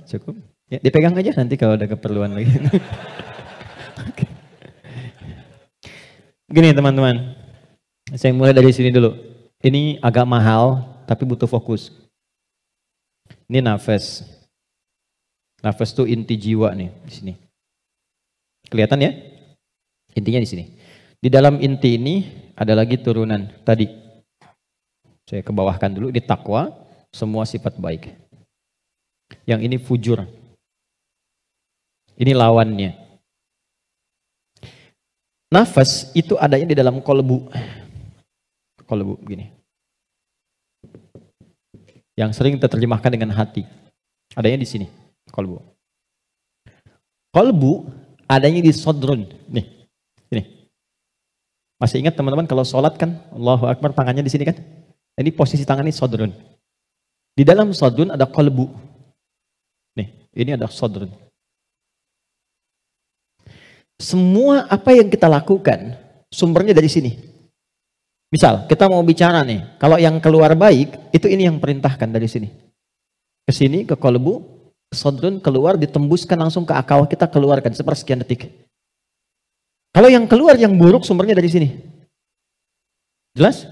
Cukup? Ya, dipegang aja nanti kalau ada keperluan lagi. Okay. Gini teman-teman, saya mulai dari sini dulu. Ini agak mahal, tapi butuh fokus. Ini nafas. Nafas itu inti jiwa nih di sini. Kelihatan ya? Intinya di sini. Di dalam inti ini ada lagi turunan tadi. Saya kebawahkan dulu, di takwa, semua sifat baik. Yang ini fujur. Ini lawannya. Nafas itu adanya di dalam kolbu. Kolbu begini. Yang sering terjemahkan dengan hati. Adanya di sini, kolbu. Kolbu adanya di sodrun. Nih, ini. Masih ingat teman-teman kalau sholat kan, Allahu Akbar tangannya di sini kan? Ini posisi tangan ini sodrun. Di dalam sodrun ada kolbu. Nih, ini ada sodrun. Semua apa yang kita lakukan sumbernya dari sini. Misal kita mau bicara nih, kalau yang keluar baik itu ini yang perintahkan dari sini. Ke sini ke kolbu, sodrun keluar ditembuskan langsung ke akal kita keluarkan sepersekian detik. Kalau yang keluar yang buruk sumbernya dari sini. Jelas?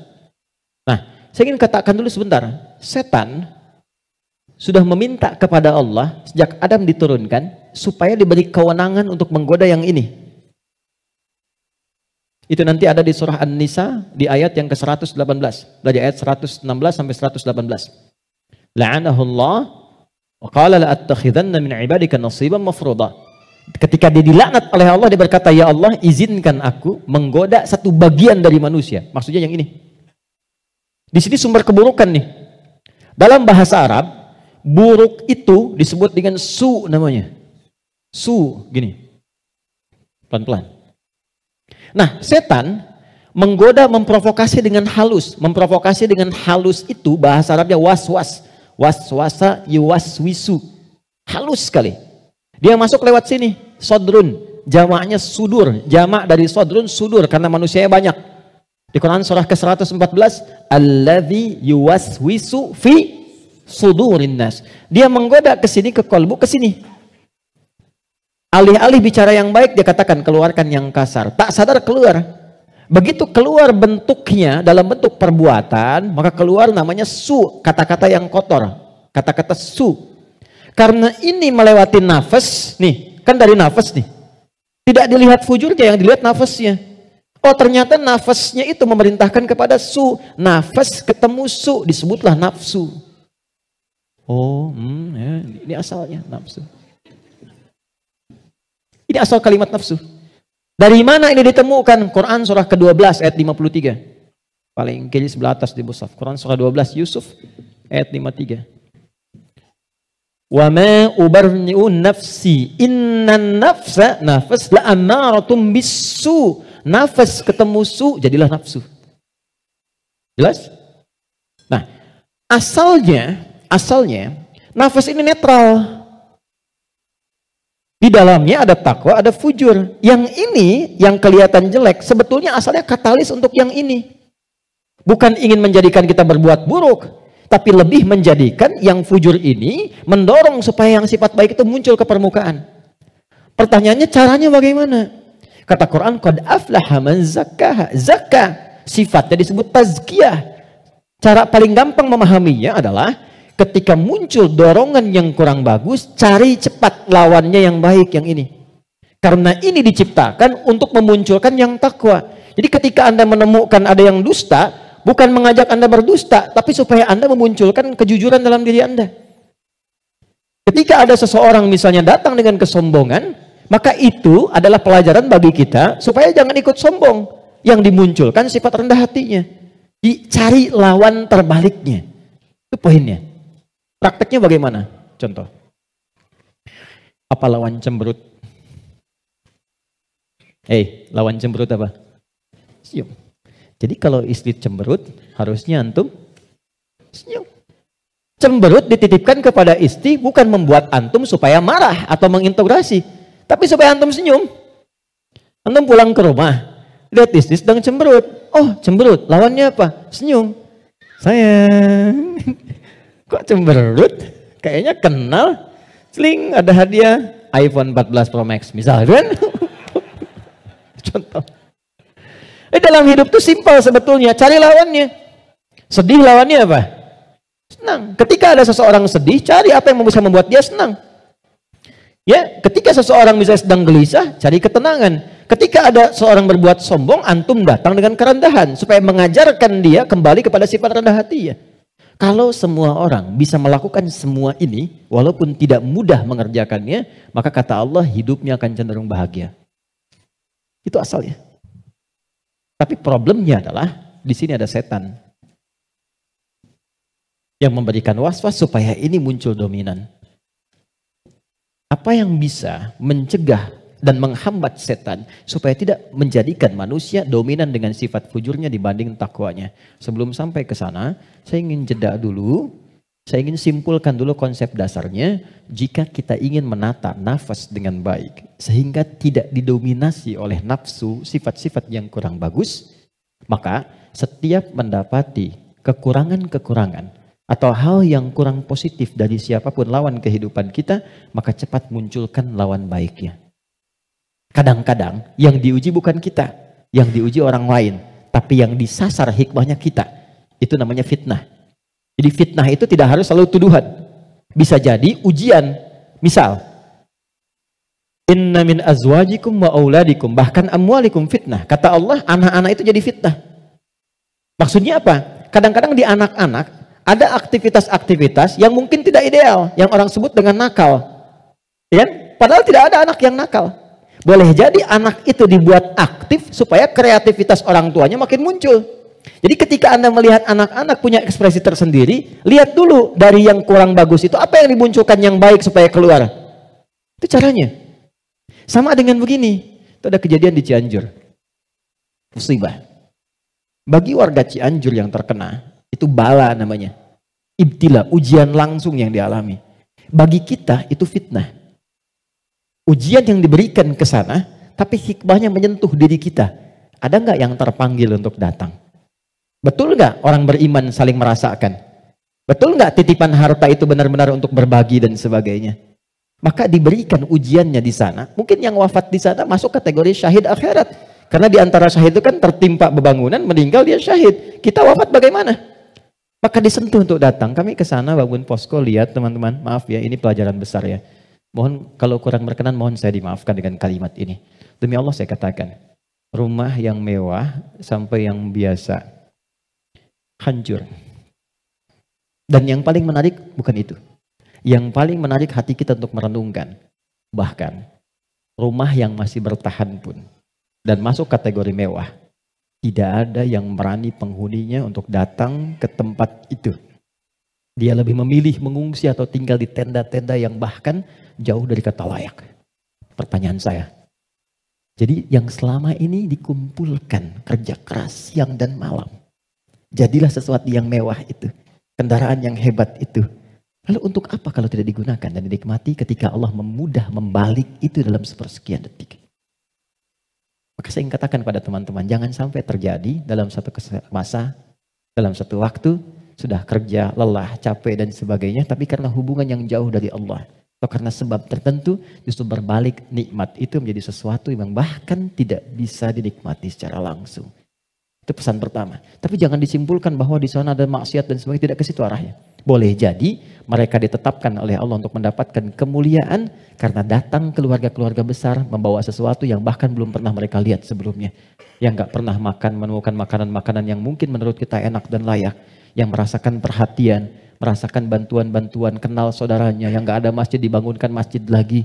Nah, saya ingin katakan dulu sebentar. Setan sudah meminta kepada Allah sejak Adam diturunkan supaya diberi kewenangan untuk menggoda yang ini. Itu nanti ada di surah An-Nisa di ayat yang ke-118. Dari ayat 116 sampai 118. La'anahullah wa qala la'attakhidanna min ibadika nasiban mafruḍa. Ketika dia dilaknat oleh Allah, dia berkata, ya Allah izinkan aku menggoda satu bagian dari manusia. Maksudnya yang ini. Di sini sumber keburukan nih. Dalam bahasa Arab, buruk itu disebut dengan su namanya. Su, gini. Pelan-pelan. Nah, setan menggoda, memprovokasi dengan halus. Memprovokasi dengan halus itu bahasa Arabnya waswas. Waswasa yuwaswisu. Halus sekali. Dia masuk lewat sini. Sodrun. Jamaknya sudur. Jamak dari sodrun sudur. Karena manusianya banyak. Di Quran surah ke-114. Alladzi yuwaswisu fi sudurin nas. Dia menggoda ke sini, ke kolbu, ke sini. Alih-alih bicara yang baik, dia katakan keluarkan yang kasar. Tak sadar keluar. Begitu keluar bentuknya dalam bentuk perbuatan, maka keluar namanya su, kata-kata yang kotor. Kata-kata su. Karena ini melewati nafas, nih, kan dari nafas nih. Tidak dilihat fujurnya, yang dilihat nafasnya. Oh, ternyata nafasnya itu memerintahkan kepada su. Nafas ketemu su, disebutlah nafsu. Oh, ya, ini asalnya nafsu. Ini asal kalimat nafsu. Dari mana ini ditemukan? Quran surah ke-12 ayat 53. Paling kiri sebelah atas di mushaf. Quran surah 12 Yusuf ayat 53. Wa ma ubarni'u nafsi innan nafsa nafas la amaratum bisu. Nafas ketemu su jadilah nafsu. Jelas? Nah, asalnya nafas ini netral. Di dalamnya ada takwa, ada fujur. Yang ini, yang kelihatan jelek, sebetulnya asalnya katalis untuk yang ini. Bukan ingin menjadikan kita berbuat buruk, tapi lebih menjadikan yang fujur ini mendorong supaya yang sifat baik itu muncul ke permukaan. Pertanyaannya caranya bagaimana? Kata Quran, qad aflaha man zakkaha. Zakka, sifatnya disebut tazkiyah. Cara paling gampang memahaminya adalah ketika muncul dorongan yang kurang bagus, cari cepat lawannya yang baik, yang ini. Karena ini diciptakan untuk memunculkan yang takwa. Jadi ketika Anda menemukan ada yang dusta, bukan mengajak Anda berdusta, tapi supaya Anda memunculkan kejujuran dalam diri Anda. Ketika ada seseorang misalnya datang dengan kesombongan, maka itu adalah pelajaran bagi kita supaya jangan ikut sombong. Yang dimunculkan sifat rendah hatinya. Dicari lawan terbaliknya. Itu poinnya. Prakteknya bagaimana? Contoh. Apa lawan cemberut? Lawan cemberut apa? Senyum. Jadi kalau istri cemberut, harusnya antum senyum. Cemberut dititipkan kepada istri bukan membuat antum supaya marah atau mengintegrasi, tapi supaya antum senyum. Antum pulang ke rumah, lihat istri sedang cemberut. Oh, cemberut, lawannya apa? Senyum. Sayang, kok cemberut? Kayaknya kenal. Sling, ada hadiah iPhone 14 Pro Max misalnya. Contoh. Dalam hidup tuh simpel sebetulnya, cari lawannya. Sedih lawannya apa? Senang. Ketika ada seseorang sedih, cari apa yang bisa membuat dia senang. Ya, ketika seseorang bisa sedang gelisah, cari ketenangan. Ketika ada seorang berbuat sombong, antum datang dengan kerendahan supaya mengajarkan dia kembali kepada sifat rendah hati ya. Kalau semua orang bisa melakukan semua ini, walaupun tidak mudah mengerjakannya, maka kata Allah hidupnya akan cenderung bahagia. Itu asalnya. Tapi problemnya adalah di sini ada setan yang memberikan was-was supaya ini muncul dominan. Apa yang bisa mencegah dan menghambat setan supaya tidak menjadikan manusia dominan dengan sifat fujurnya dibanding takwanya? Sebelum sampai ke sana, saya ingin jeda dulu. Saya ingin simpulkan dulu konsep dasarnya. Jika kita ingin menata nafas dengan baik, sehingga tidak didominasi oleh nafsu, sifat-sifat yang kurang bagus, maka setiap mendapati kekurangan-kekurangan atau hal yang kurang positif dari siapapun lawan kehidupan kita, maka cepat munculkan lawan baiknya. Kadang-kadang yang diuji bukan kita, yang diuji orang lain, tapi yang disasar hikmahnya kita. Itu namanya fitnah. Jadi fitnah itu tidak harus selalu tuduhan. Bisa jadi ujian. Misal, inna min azwajikum wa auladikum, bahkan amwalikum fitnah. Kata Allah, anak-anak itu jadi fitnah. Maksudnya apa? Kadang-kadang di anak-anak ada aktivitas-aktivitas yang mungkin tidak ideal, yang orang sebut dengan nakal. Ya? Padahal tidak ada anak yang nakal. Boleh jadi anak itu dibuat aktif supaya kreativitas orang tuanya makin muncul. Jadi ketika Anda melihat anak-anak punya ekspresi tersendiri, lihat dulu dari yang kurang bagus itu apa yang dimunculkan yang baik supaya keluar. Itu caranya. Sama dengan begini, itu ada kejadian di Cianjur. Musibah. Bagi warga Cianjur yang terkena, itu bala namanya. Ibtila, ujian langsung yang dialami. Bagi kita itu fitnah. Ujian yang diberikan ke sana, tapi hikmahnya menyentuh diri kita. Ada nggak yang terpanggil untuk datang? Betul nggak orang beriman saling merasakan? Betul nggak titipan harta itu benar-benar untuk berbagi dan sebagainya? Maka diberikan ujiannya di sana. Mungkin yang wafat di sana masuk kategori syahid akhirat. Karena di antara syahid itu kan tertimpa bebangunan, meninggal dia syahid. Kita wafat bagaimana? Maka disentuh untuk datang. Kami ke sana bangun posko, lihat teman-teman, maaf ya, ini pelajaran besar ya. Mohon kalau kurang berkenan, mohon saya dimaafkan dengan kalimat ini. Demi Allah saya katakan, rumah yang mewah sampai yang biasa hancur. Dan yang paling menarik bukan itu. Yang paling menarik hati kita untuk merenungkan. Bahkan rumah yang masih bertahan pun dan masuk kategori mewah, tidak ada yang berani penghuninya untuk datang ke tempat itu. Dia lebih memilih mengungsi atau tinggal di tenda-tenda yang bahkan jauh dari kata layak. Pertanyaan saya, jadi yang selama ini dikumpulkan kerja keras siang dan malam, jadilah sesuatu yang mewah itu, kendaraan yang hebat itu, lalu untuk apa kalau tidak digunakan dan dinikmati ketika Allah memudah membalik itu dalam sepersekian detik? Maka saya ingin katakan pada teman-teman, jangan sampai terjadi dalam satu masa, dalam satu waktu, sudah kerja, lelah, capek dan sebagainya, tapi karena hubungan yang jauh dari Allah, atau karena sebab tertentu, justru berbalik nikmat itu menjadi sesuatu yang bahkan tidak bisa dinikmati secara langsung. Itu pesan pertama. Tapi jangan disimpulkan bahwa di sana ada maksiat dan sebagainya, tidak ke situ arahnya. Boleh jadi mereka ditetapkan oleh Allah untuk mendapatkan kemuliaan karena datang keluarga-keluarga besar membawa sesuatu yang bahkan belum pernah mereka lihat sebelumnya. Yang gak pernah menemukan makanan-makanan yang mungkin menurut kita enak dan layak. Yang merasakan perhatian, merasakan bantuan-bantuan, kenal saudaranya, yang gak ada masjid dibangunkan masjid lagi,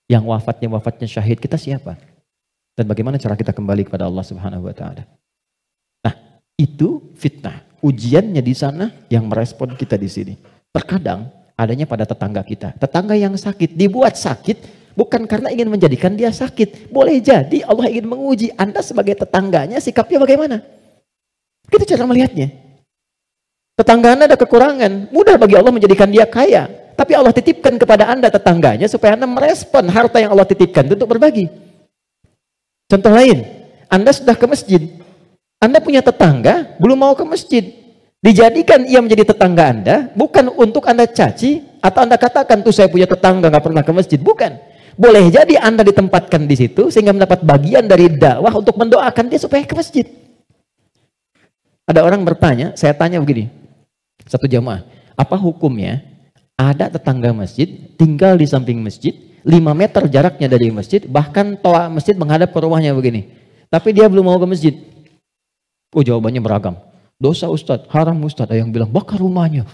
yang wafatnya syahid. Kita siapa? Dan bagaimana cara kita kembali kepada Allah Subhanahu wa Ta'ala? Nah, itu fitnah. Ujiannya di sana yang merespon kita di sini. Terkadang adanya pada tetangga kita. Tetangga yang sakit dibuat sakit bukan karena ingin menjadikan dia sakit. Boleh jadi Allah ingin menguji Anda sebagai tetangganya, sikapnya bagaimana? Itu cara melihatnya. Tetangga Anda ada kekurangan, mudah bagi Allah menjadikan dia kaya. Tapi Allah titipkan kepada Anda tetangganya supaya Anda merespon harta yang Allah titipkan untuk berbagi. Contoh lain, Anda sudah ke masjid. Anda punya tetangga, belum mau ke masjid. Dijadikan ia menjadi tetangga Anda, bukan untuk Anda caci, atau Anda katakan, tuh saya punya tetangga nggak pernah ke masjid. Bukan. Boleh jadi Anda ditempatkan di situ, sehingga mendapat bagian dari dakwah untuk mendoakan dia supaya ke masjid. Ada orang bertanya, saya tanya begini, satu jamaah, apa hukumnya ada tetangga masjid, tinggal di samping masjid, 5 meter jaraknya dari masjid, bahkan toa masjid menghadap ke rumahnya begini. Tapi dia belum mau ke masjid. Oh, jawabannya beragam. Dosa Ustadz, haram Ustadz. Ada yang bilang, bakar rumahnya.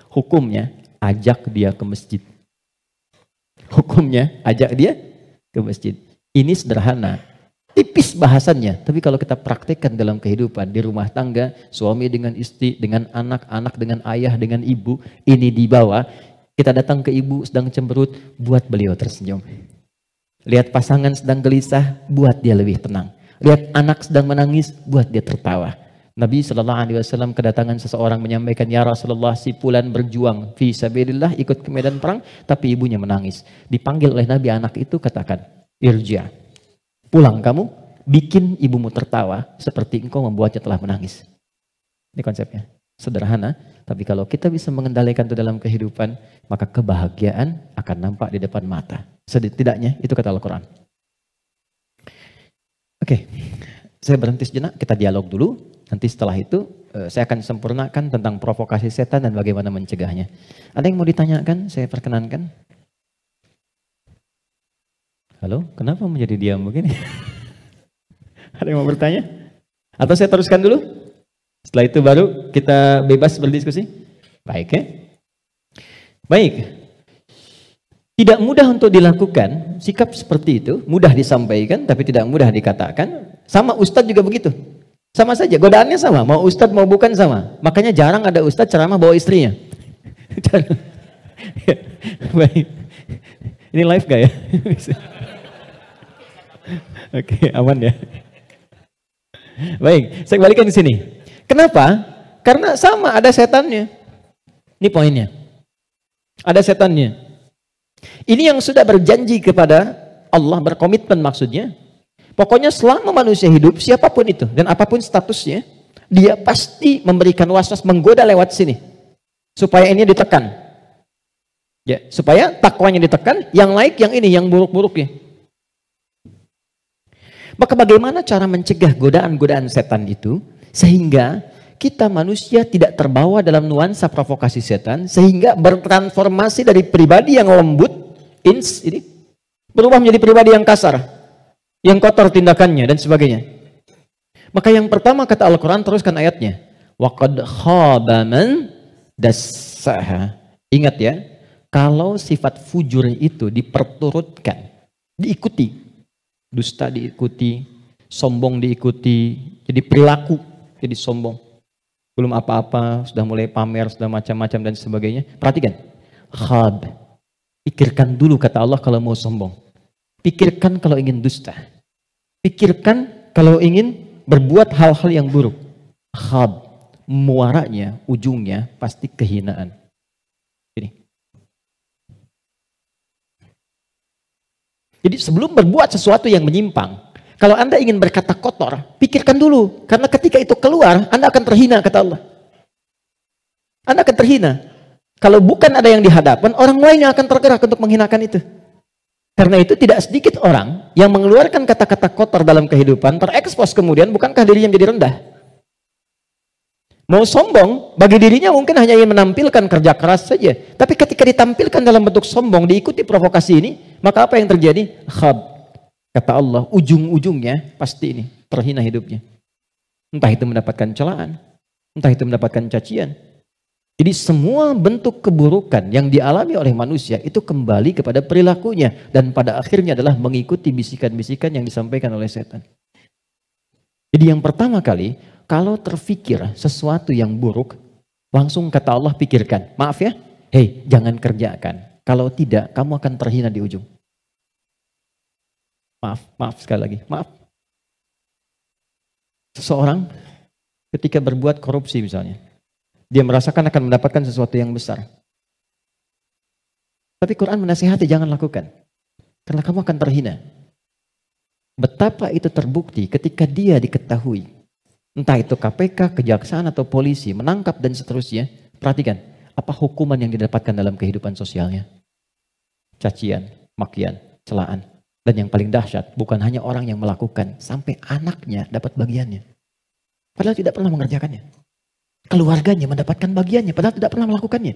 Hukumnya, ajak dia ke masjid. Hukumnya, ajak dia ke masjid. Ini sederhana. Tipis bahasannya, tapi kalau kita praktekkan dalam kehidupan di rumah tangga, suami dengan istri, dengan anak, anak dengan ayah, dengan ibu, ini dibawa, kita datang ke ibu sedang cemberut, buat beliau tersenyum. Lihat pasangan sedang gelisah, buat dia lebih tenang. Lihat anak sedang menangis, buat dia tertawa. Nabi SAW kedatangan seseorang menyampaikan, ya Rasulullah, si fulan berjuang fi sabilillah, ikut ke medan perang, tapi ibunya menangis. Dipanggil oleh Nabi anak itu, katakan, irja. Pulang kamu, bikin ibumu tertawa seperti engkau membuatnya telah menangis. Ini konsepnya. Sederhana, tapi kalau kita bisa mengendalikan itu dalam kehidupan, maka kebahagiaan akan nampak di depan mata. Setidaknya itu kata Al-Quran. Oke, saya berhenti sejenak, kita dialog dulu. Nanti setelah itu saya akan sempurnakan tentang provokasi setan dan bagaimana mencegahnya. Ada yang mau ditanyakan? Saya perkenankan. Halo, kenapa menjadi diam begini? Ada yang mau bertanya? Atau saya teruskan dulu? Setelah itu baru kita bebas berdiskusi? Baik ya? Baik. Tidak mudah untuk dilakukan, sikap seperti itu, mudah disampaikan tapi tidak mudah dikatakan. Sama ustadz juga begitu. Sama saja, godaannya sama, mau ustadz mau bukan sama. Makanya jarang ada ustadz ceramah bawa istrinya. Baik. Ini live gak ya? Oke, aman ya. Baik, saya kembalikan ke sini. Kenapa? Karena sama, ada setannya. Ini poinnya. Ada setannya. Ini yang sudah berjanji kepada Allah, berkomitmen maksudnya. Pokoknya selama manusia hidup, siapapun itu, dan apapun statusnya, dia pasti memberikan waswas, menggoda lewat sini. Supaya ini ditekan. Ya, supaya takwanya ditekan, yang naik yang ini, yang buruk-buruknya. Maka bagaimana cara mencegah godaan-godaan setan itu sehingga kita manusia tidak terbawa dalam nuansa provokasi setan, sehingga bertransformasi dari pribadi yang lembut ini berubah menjadi pribadi yang kasar, yang kotor tindakannya dan sebagainya. Maka yang pertama kata Al-Quran, teruskan ayatnya, waqad khaba man dassaha. Ingat ya, kalau sifat fujur itu diperturutkan, diikuti, dusta diikuti, sombong diikuti, jadi perilaku, jadi sombong. Belum apa-apa, sudah mulai pamer, sudah macam-macam dan sebagainya. Perhatikan, khab. Pikirkan dulu kata Allah kalau mau sombong. Pikirkan kalau ingin dusta. Pikirkan kalau ingin berbuat hal-hal yang buruk. Khab. Muaranya, ujungnya pasti kehinaan. Ini. Jadi sebelum berbuat sesuatu yang menyimpang, kalau Anda ingin berkata kotor, pikirkan dulu. Karena ketika itu keluar, Anda akan terhina, kata Allah. Anda akan terhina. Kalau bukan ada yang di hadapan, orang lain yang akan tergerak untuk menghinakan itu. Karena itu tidak sedikit orang yang mengeluarkan kata-kata kotor dalam kehidupan, terekspos kemudian, bukankah dirinya menjadi rendah? Mau sombong, bagi dirinya mungkin hanya ingin menampilkan kerja keras saja. Tapi ketika ditampilkan dalam bentuk sombong, diikuti provokasi ini, maka apa yang terjadi? Khab. Kata Allah, ujung-ujungnya pasti ini, terhina hidupnya. Entah itu mendapatkan celaan, entah itu mendapatkan cacian. Jadi semua bentuk keburukan yang dialami oleh manusia itu kembali kepada perilakunya. Dan pada akhirnya adalah mengikuti bisikan-bisikan yang disampaikan oleh setan. Jadi yang pertama kali, kalau terfikir sesuatu yang buruk, langsung kata Allah pikirkan. Maaf ya, hei jangan kerjakan. Kalau tidak, kamu akan terhina di ujung. Maaf sekali lagi, maaf. Seseorang ketika berbuat korupsi misalnya. Dia merasakan akan mendapatkan sesuatu yang besar. Tapi Quran menasihati jangan lakukan. Karena kamu akan terhina. Betapa itu terbukti ketika dia diketahui. Entah itu KPK, kejaksaan atau polisi menangkap dan seterusnya. Perhatikan, apa hukuman yang didapatkan dalam kehidupan sosialnya? Cacian, makian, celaan. Dan yang paling dahsyat, bukan hanya orang yang melakukan, sampai anaknya dapat bagiannya. Padahal tidak pernah mengerjakannya. Keluarganya mendapatkan bagiannya, padahal tidak pernah melakukannya.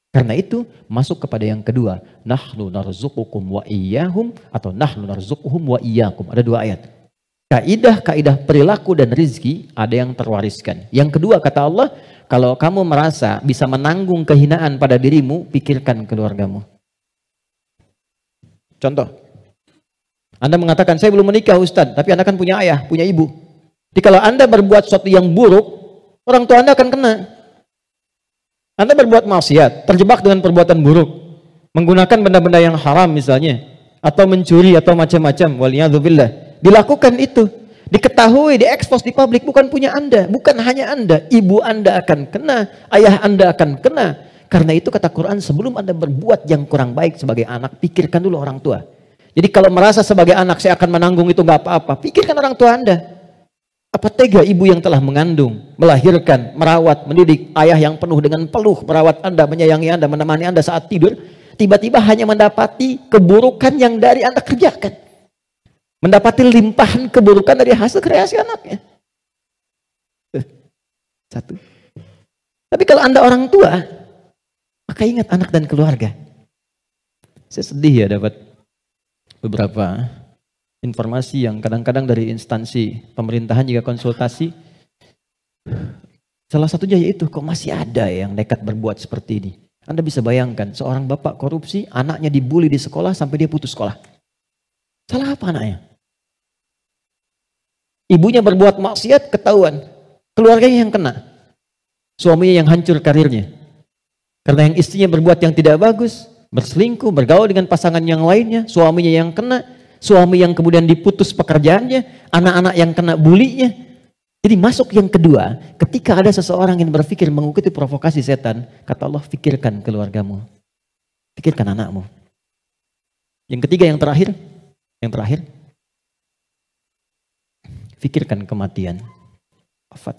Karena itu masuk kepada yang kedua, nahnu narzuqukum wa iyyahum atau nahnu narzuquhum wa iyyakum. Ada dua ayat. Kaidah perilaku dan rizki ada yang terwariskan. Yang kedua kata Allah, kalau kamu merasa bisa menanggung kehinaan pada dirimu, pikirkan keluargamu. Contoh, Anda mengatakan saya belum menikah Ustadz, tapi Anda kan punya ayah, punya ibu. Jadi kalau Anda berbuat sesuatu yang buruk, orang tua Anda akan kena. Anda berbuat maksiat, terjebak dengan perbuatan buruk, menggunakan benda-benda yang haram misalnya, atau mencuri atau macam-macam, waliyadzubillah. Dilakukan itu, diketahui, diekspos di publik, bukan punya Anda, bukan hanya Anda, ibu Anda akan kena, ayah Anda akan kena. Karena itu kata Quran, sebelum Anda berbuat yang kurang baik sebagai anak, pikirkan dulu orang tua. Jadi kalau merasa sebagai anak saya akan menanggung itu nggak apa-apa, pikirkan orang tua Anda. Apa tega ibu yang telah mengandung, melahirkan, merawat, mendidik, ayah yang penuh dengan peluh, merawat Anda, menyayangi Anda, menemani Anda saat tidur, tiba-tiba hanya mendapati keburukan yang dari Anda kerjakan. Mendapati limpahan keburukan dari hasil kreasi anaknya. Satu. Tapi kalau Anda orang tua, maka ingat anak dan keluarga. Saya sedih ya dapat beberapa informasi yang kadang-kadang dari instansi pemerintahan juga konsultasi. Salah satunya yaitu kok masih ada yang nekat berbuat seperti ini. Anda bisa bayangkan seorang bapak korupsi, anaknya dibully di sekolah sampai dia putus sekolah. Salah apa anaknya? Ibunya berbuat maksiat, ketahuan. Keluarganya yang kena. Suaminya yang hancur karirnya. Karena yang istrinya berbuat yang tidak bagus, berselingkuh, bergaul dengan pasangan yang lainnya, suaminya yang kena, suami yang kemudian diputus pekerjaannya, anak-anak yang kena bulinya. Jadi masuk yang kedua, ketika ada seseorang yang berpikir mengikuti provokasi setan, kata Allah, pikirkan keluargamu. Pikirkan anakmu. Yang ketiga, yang terakhir, pikirkan kematian, wafat.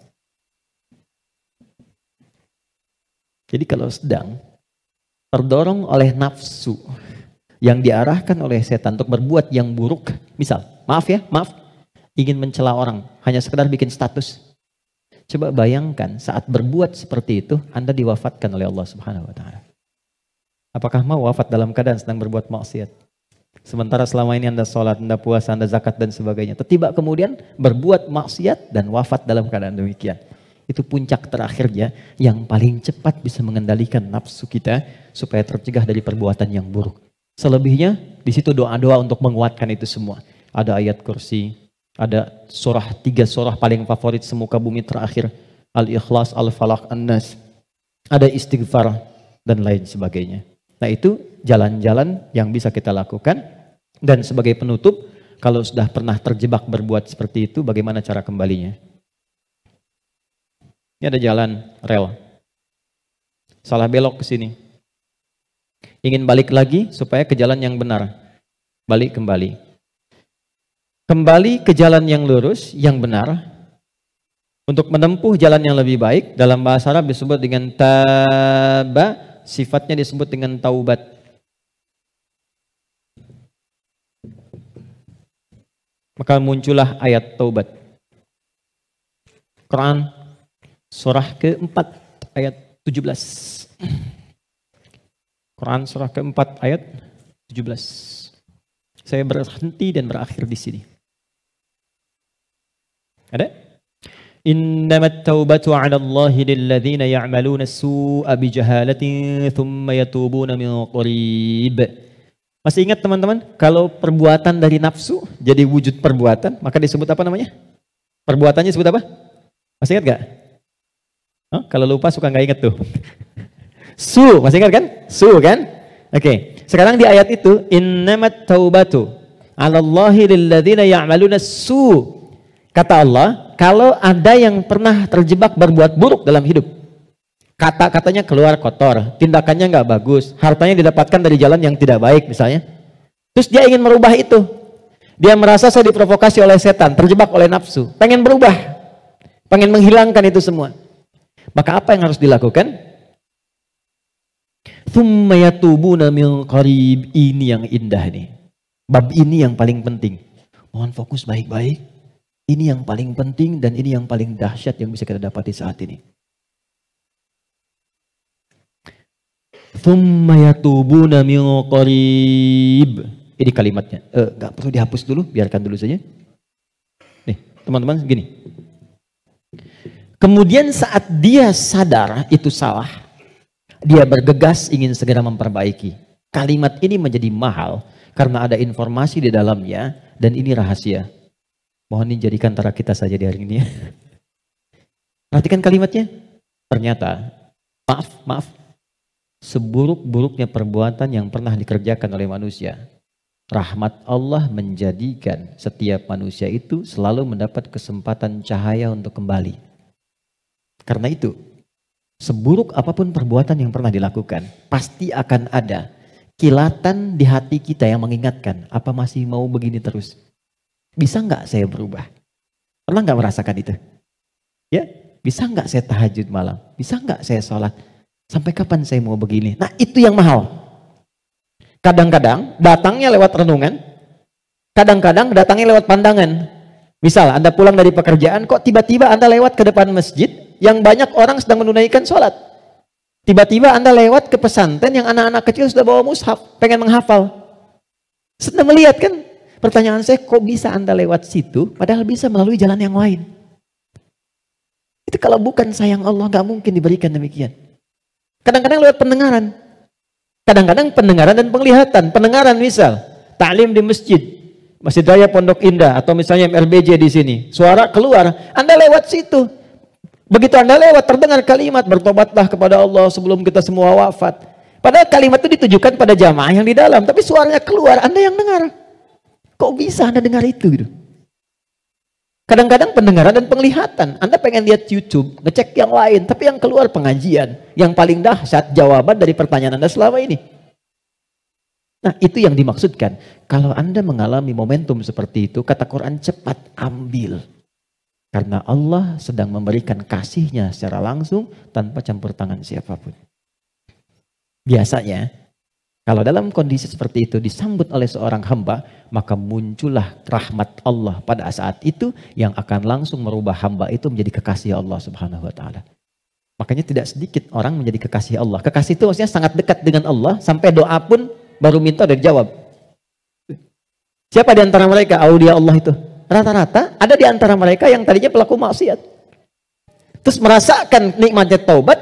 Jadi kalau sedang terdorong oleh nafsu yang diarahkan oleh setan untuk berbuat yang buruk, misal, maaf, ingin mencela orang, hanya sekedar bikin status. Coba bayangkan saat berbuat seperti itu, Anda diwafatkan oleh Allah Subhanahu wa Ta'ala. Apakah mau wafat dalam keadaan sedang berbuat maksiat? Sementara selama ini Anda sholat, Anda puasa, Anda zakat dan sebagainya. Tiba kemudian berbuat maksiat dan wafat dalam keadaan demikian. Itu puncak terakhirnya yang paling cepat bisa mengendalikan nafsu kita supaya tercegah dari perbuatan yang buruk. Selebihnya di situ doa-doa untuk menguatkan itu semua. Ada ayat kursi, ada surah, 3 surah paling favorit semuka bumi terakhir. Al-Ikhlas, Al-Falaq, An-Nas. Ada istighfar dan lain sebagainya. Nah itu jalan-jalan yang bisa kita lakukan. Dan sebagai penutup, kalau sudah pernah terjebak berbuat seperti itu, bagaimana cara kembalinya? Ini ada jalan rel. Salah belok ke sini. Ingin balik lagi supaya ke jalan yang benar. Balik kembali. Kembali ke jalan yang lurus, yang benar. Untuk menempuh jalan yang lebih baik, dalam bahasa Arab disebut dengan taba, sifatnya disebut dengan taubat. Maka muncullah ayat taubat. Quran surah ke-4 ayat 17. Quran surah ke-4 ayat 17. Saya berhenti dan berakhir di sini. Ada? Innamat taubatu 'ala Allahi lilladzina ya'maluna as-su'a bijahalatin thumma yatubuna min qarib. Masih ingat teman-teman, kalau perbuatan dari nafsu jadi wujud perbuatan, maka disebut apa namanya? Perbuatannya disebut apa? Masih ingat gak? Oh, kalau lupa suka nggak ingat tuh. Su, masih ingat kan? Su kan? Oke. Sekarang di ayat itu, innamat taubatu 'ala Allahi lilladzina ya'maluna su. Kata Allah, kalau ada yang pernah terjebak berbuat buruk dalam hidup, kata-katanya keluar kotor, tindakannya nggak bagus, hartanya didapatkan dari jalan yang tidak baik misalnya, terus dia ingin merubah itu, dia merasa saya diprovokasi oleh setan, terjebak oleh nafsu, pengen berubah, pengen menghilangkan itu semua, maka apa yang harus dilakukan? Tsumma yatubuna min qarib. Ini yang indah nih, bab ini yang paling penting, mohon fokus baik-baik, ini yang paling penting dan ini yang paling dahsyat yang bisa kita dapati saat ini. Tsumma yatubuna min qarib. Ini kalimatnya. Gak perlu dihapus dulu, biarkan dulu saja. Nih, teman-teman gini. Kemudian saat dia sadar itu salah, dia bergegas ingin segera memperbaiki. Kalimat ini menjadi mahal karena ada informasi di dalamnya dan ini rahasia. Mohon dijadikan antara kita saja di hari ini ya. Perhatikan kalimatnya. Ternyata, maaf, seburuk-buruknya perbuatan yang pernah dikerjakan oleh manusia, rahmat Allah menjadikan setiap manusia itu selalu mendapat kesempatan cahaya untuk kembali. Karena itu, seburuk apapun perbuatan yang pernah dilakukan, pasti akan ada kilatan di hati kita yang mengingatkan, apa masih mau begini terus? Bisa nggak saya berubah? Pernah nggak merasakan itu? Ya, bisa nggak saya tahajud malam? Bisa nggak saya sholat? Sampai kapan saya mau begini? Nah itu yang mahal. Kadang-kadang datangnya lewat renungan, kadang-kadang datangnya lewat pandangan. Misal Anda pulang dari pekerjaan, kok tiba-tiba Anda lewat ke depan masjid yang banyak orang sedang menunaikan sholat. Tiba-tiba Anda lewat ke pesantren yang anak-anak kecil sudah bawa mushaf, pengen menghafal. Sedang melihat kan? Pertanyaan saya, kok bisa Anda lewat situ padahal bisa melalui jalan yang lain? Itu kalau bukan sayang Allah gak mungkin diberikan demikian. Kadang-kadang lewat pendengaran. Kadang-kadang pendengaran dan penglihatan. Pendengaran misal, taklim di masjid, Masjid Raya Pondok Indah atau misalnya MRBJ di sini. Suara keluar, Anda lewat situ. Begitu Anda lewat terdengar kalimat, bertobatlah kepada Allah sebelum kita semua wafat. Padahal kalimat itu ditujukan pada jamaah yang di dalam, tapi suaranya keluar, Anda yang dengar. Kok bisa Anda dengar itu gitu? Kadang-kadang pendengaran dan penglihatan. Anda pengen lihat YouTube, ngecek yang lain, tapi yang keluar pengajian. Yang paling dahsyat jawaban dari pertanyaan Anda selama ini. Nah itu yang dimaksudkan. Kalau Anda mengalami momentum seperti itu, kata Quran cepat ambil. Karena Allah sedang memberikan kasihnya secara langsung tanpa campur tangan siapapun. Biasanya, kalau dalam kondisi seperti itu disambut oleh seorang hamba, maka muncullah rahmat Allah pada saat itu yang akan langsung merubah hamba itu menjadi kekasih Allah Subhanahu wa taala. Makanya tidak sedikit orang menjadi kekasih Allah. Kekasih itu maksudnya sangat dekat dengan Allah sampai doa pun baru minta udah dijawab. Siapa di antara mereka aulia Allah itu? Rata-rata ada di antara mereka yang tadinya pelaku maksiat. Terus merasakan nikmatnya taubat,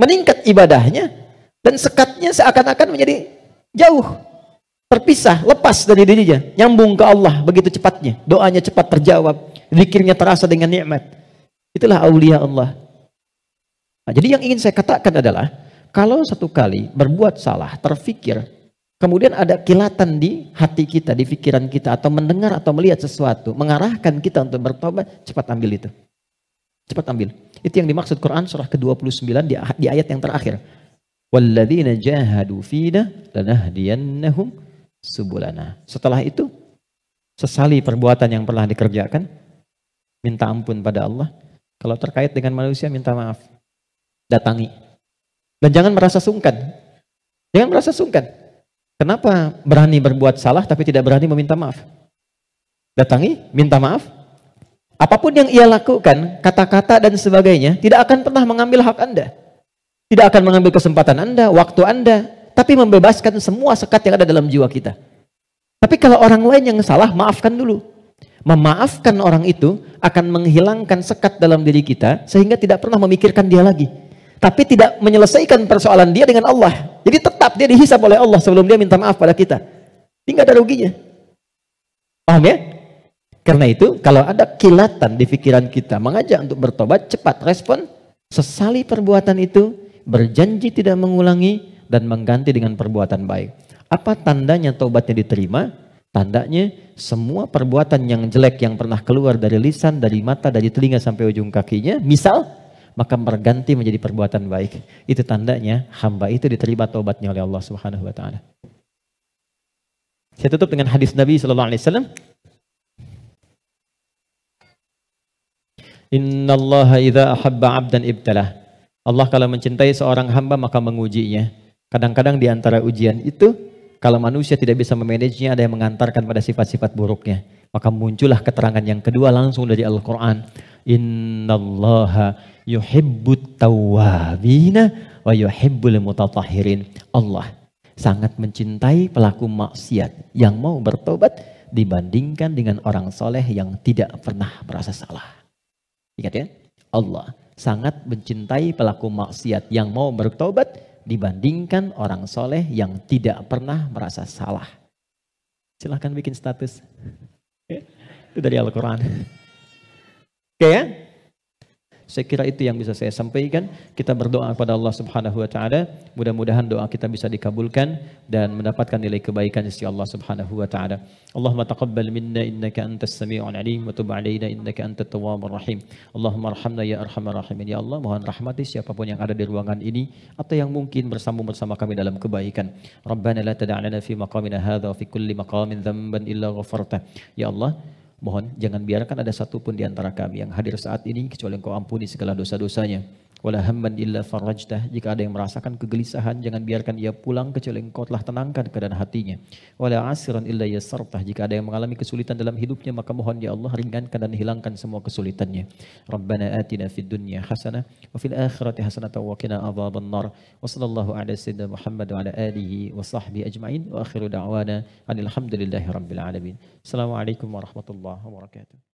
meningkat ibadahnya, dan sekatnya seakan-akan menjadi jauh, terpisah, lepas dari dirinya, nyambung ke Allah begitu cepatnya, doanya cepat terjawab, zikirnya terasa dengan nikmat. Itulah aulia Allah. Nah, jadi yang ingin saya katakan adalah, kalau satu kali berbuat salah, terfikir, kemudian ada kilatan di hati kita, di pikiran kita, atau mendengar atau melihat sesuatu, mengarahkan kita untuk bertobat, cepat ambil itu. Cepat ambil. Itu yang dimaksud Quran surah ke-29 di ayat yang terakhir. Walladzina jahadu fina lanahdiyannahum subulana. Setelah itu, sesali perbuatan yang pernah dikerjakan, minta ampun pada Allah. Kalau terkait dengan manusia, minta maaf. Datangi. Dan jangan merasa sungkan. Jangan merasa sungkan. Kenapa berani berbuat salah tapi tidak berani meminta maaf? Datangi, minta maaf. Apapun yang ia lakukan, kata-kata dan sebagainya, tidak akan pernah mengambil hak Anda. Tidak akan mengambil kesempatan Anda, waktu Anda, tapi membebaskan semua sekat yang ada dalam jiwa kita. Tapi kalau orang lain yang salah, maafkan dulu. Memaafkan orang itu akan menghilangkan sekat dalam diri kita, sehingga tidak pernah memikirkan dia lagi. Tapi tidak menyelesaikan persoalan dia dengan Allah. Jadi tetap dia dihisab oleh Allah sebelum dia minta maaf pada kita. Ini nggak ada ruginya. Paham ya? Karena itu, kalau ada kilatan di pikiran kita, mengajak untuk bertobat, cepat respon, sesali perbuatan itu, berjanji tidak mengulangi dan mengganti dengan perbuatan baik. Apa tandanya taubatnya diterima? Tandanya semua perbuatan yang jelek yang pernah keluar dari lisan, dari mata, dari telinga sampai ujung kakinya, misal, maka berganti menjadi perbuatan baik. Itu tandanya hamba itu diterima taubatnya oleh Allah Subhanahu wa taala. Saya tutup dengan hadis Nabi sallallahu alaihi wasallam. Innallaha idza ahabba 'abdan ibtalah. Allah kalau mencintai seorang hamba maka mengujinya. Kadang-kadang di antara ujian itu, kalau manusia tidak bisa memanagenya, ada yang mengantarkan pada sifat-sifat buruknya. Maka muncullah keterangan yang kedua langsung dari Al-Quran. Innallaha yuhibbut tawwabina wa yuhibbul mutatahhirin. Allah sangat mencintai pelaku maksiat yang mau bertobat dibandingkan dengan orang soleh yang tidak pernah merasa salah. Ingat ya, Allah sangat mencintai pelaku maksiat yang mau bertobat dibandingkan orang soleh yang tidak pernah merasa salah. Silahkan bikin status. Itu dari Al-Quran. Oke ya? Saya kira itu yang bisa saya sampaikan. Kita berdoa kepada Allah Subhanahu wa taala, mudah-mudahan doa kita bisa dikabulkan dan mendapatkan nilai kebaikan di sisi Allah Subhanahu wa taala. Allahumma taqabbal minna innaka antas sami'ul alim wa tub 'alaina innaka antat tawwabur rahim. Allahumma arhamna ya arhamar rahimin. Ya Allah, mohon rahmati siapapun yang ada di ruangan ini atau yang mungkin bersama kami dalam kebaikan. Rabbana la tada' lana fi maqamina hadza wa fi kulli maqamin dhanban illa ghafarta. Ya Allah, mohon jangan biarkan ada satupun di antara kami yang hadir saat ini kecuali Engkau ampuni segala dosa-dosanya. Wala hamman illa farajtah. Jika ada yang merasakan kegelisahan, jangan biarkan ia pulang kecuali Engkau telah tenangkan keadaan hatinya. Wala asiran illa yassartah. Jika ada yang mengalami kesulitan dalam hidupnya, maka mohon ya Allah ringankan dan hilangkan semua kesulitannya. Rabbana atina fid dunya hasanah wa fil akhirati hasanah wa qina adzabannar. Wa sallallahu ala sayyidina Muhammad wa ala alihi wa sahbihi ajma'in wa akhiru da'wana alhamdulillahi rabbil alamin. Assalamualaikum warahmatullahi wabarakatuh.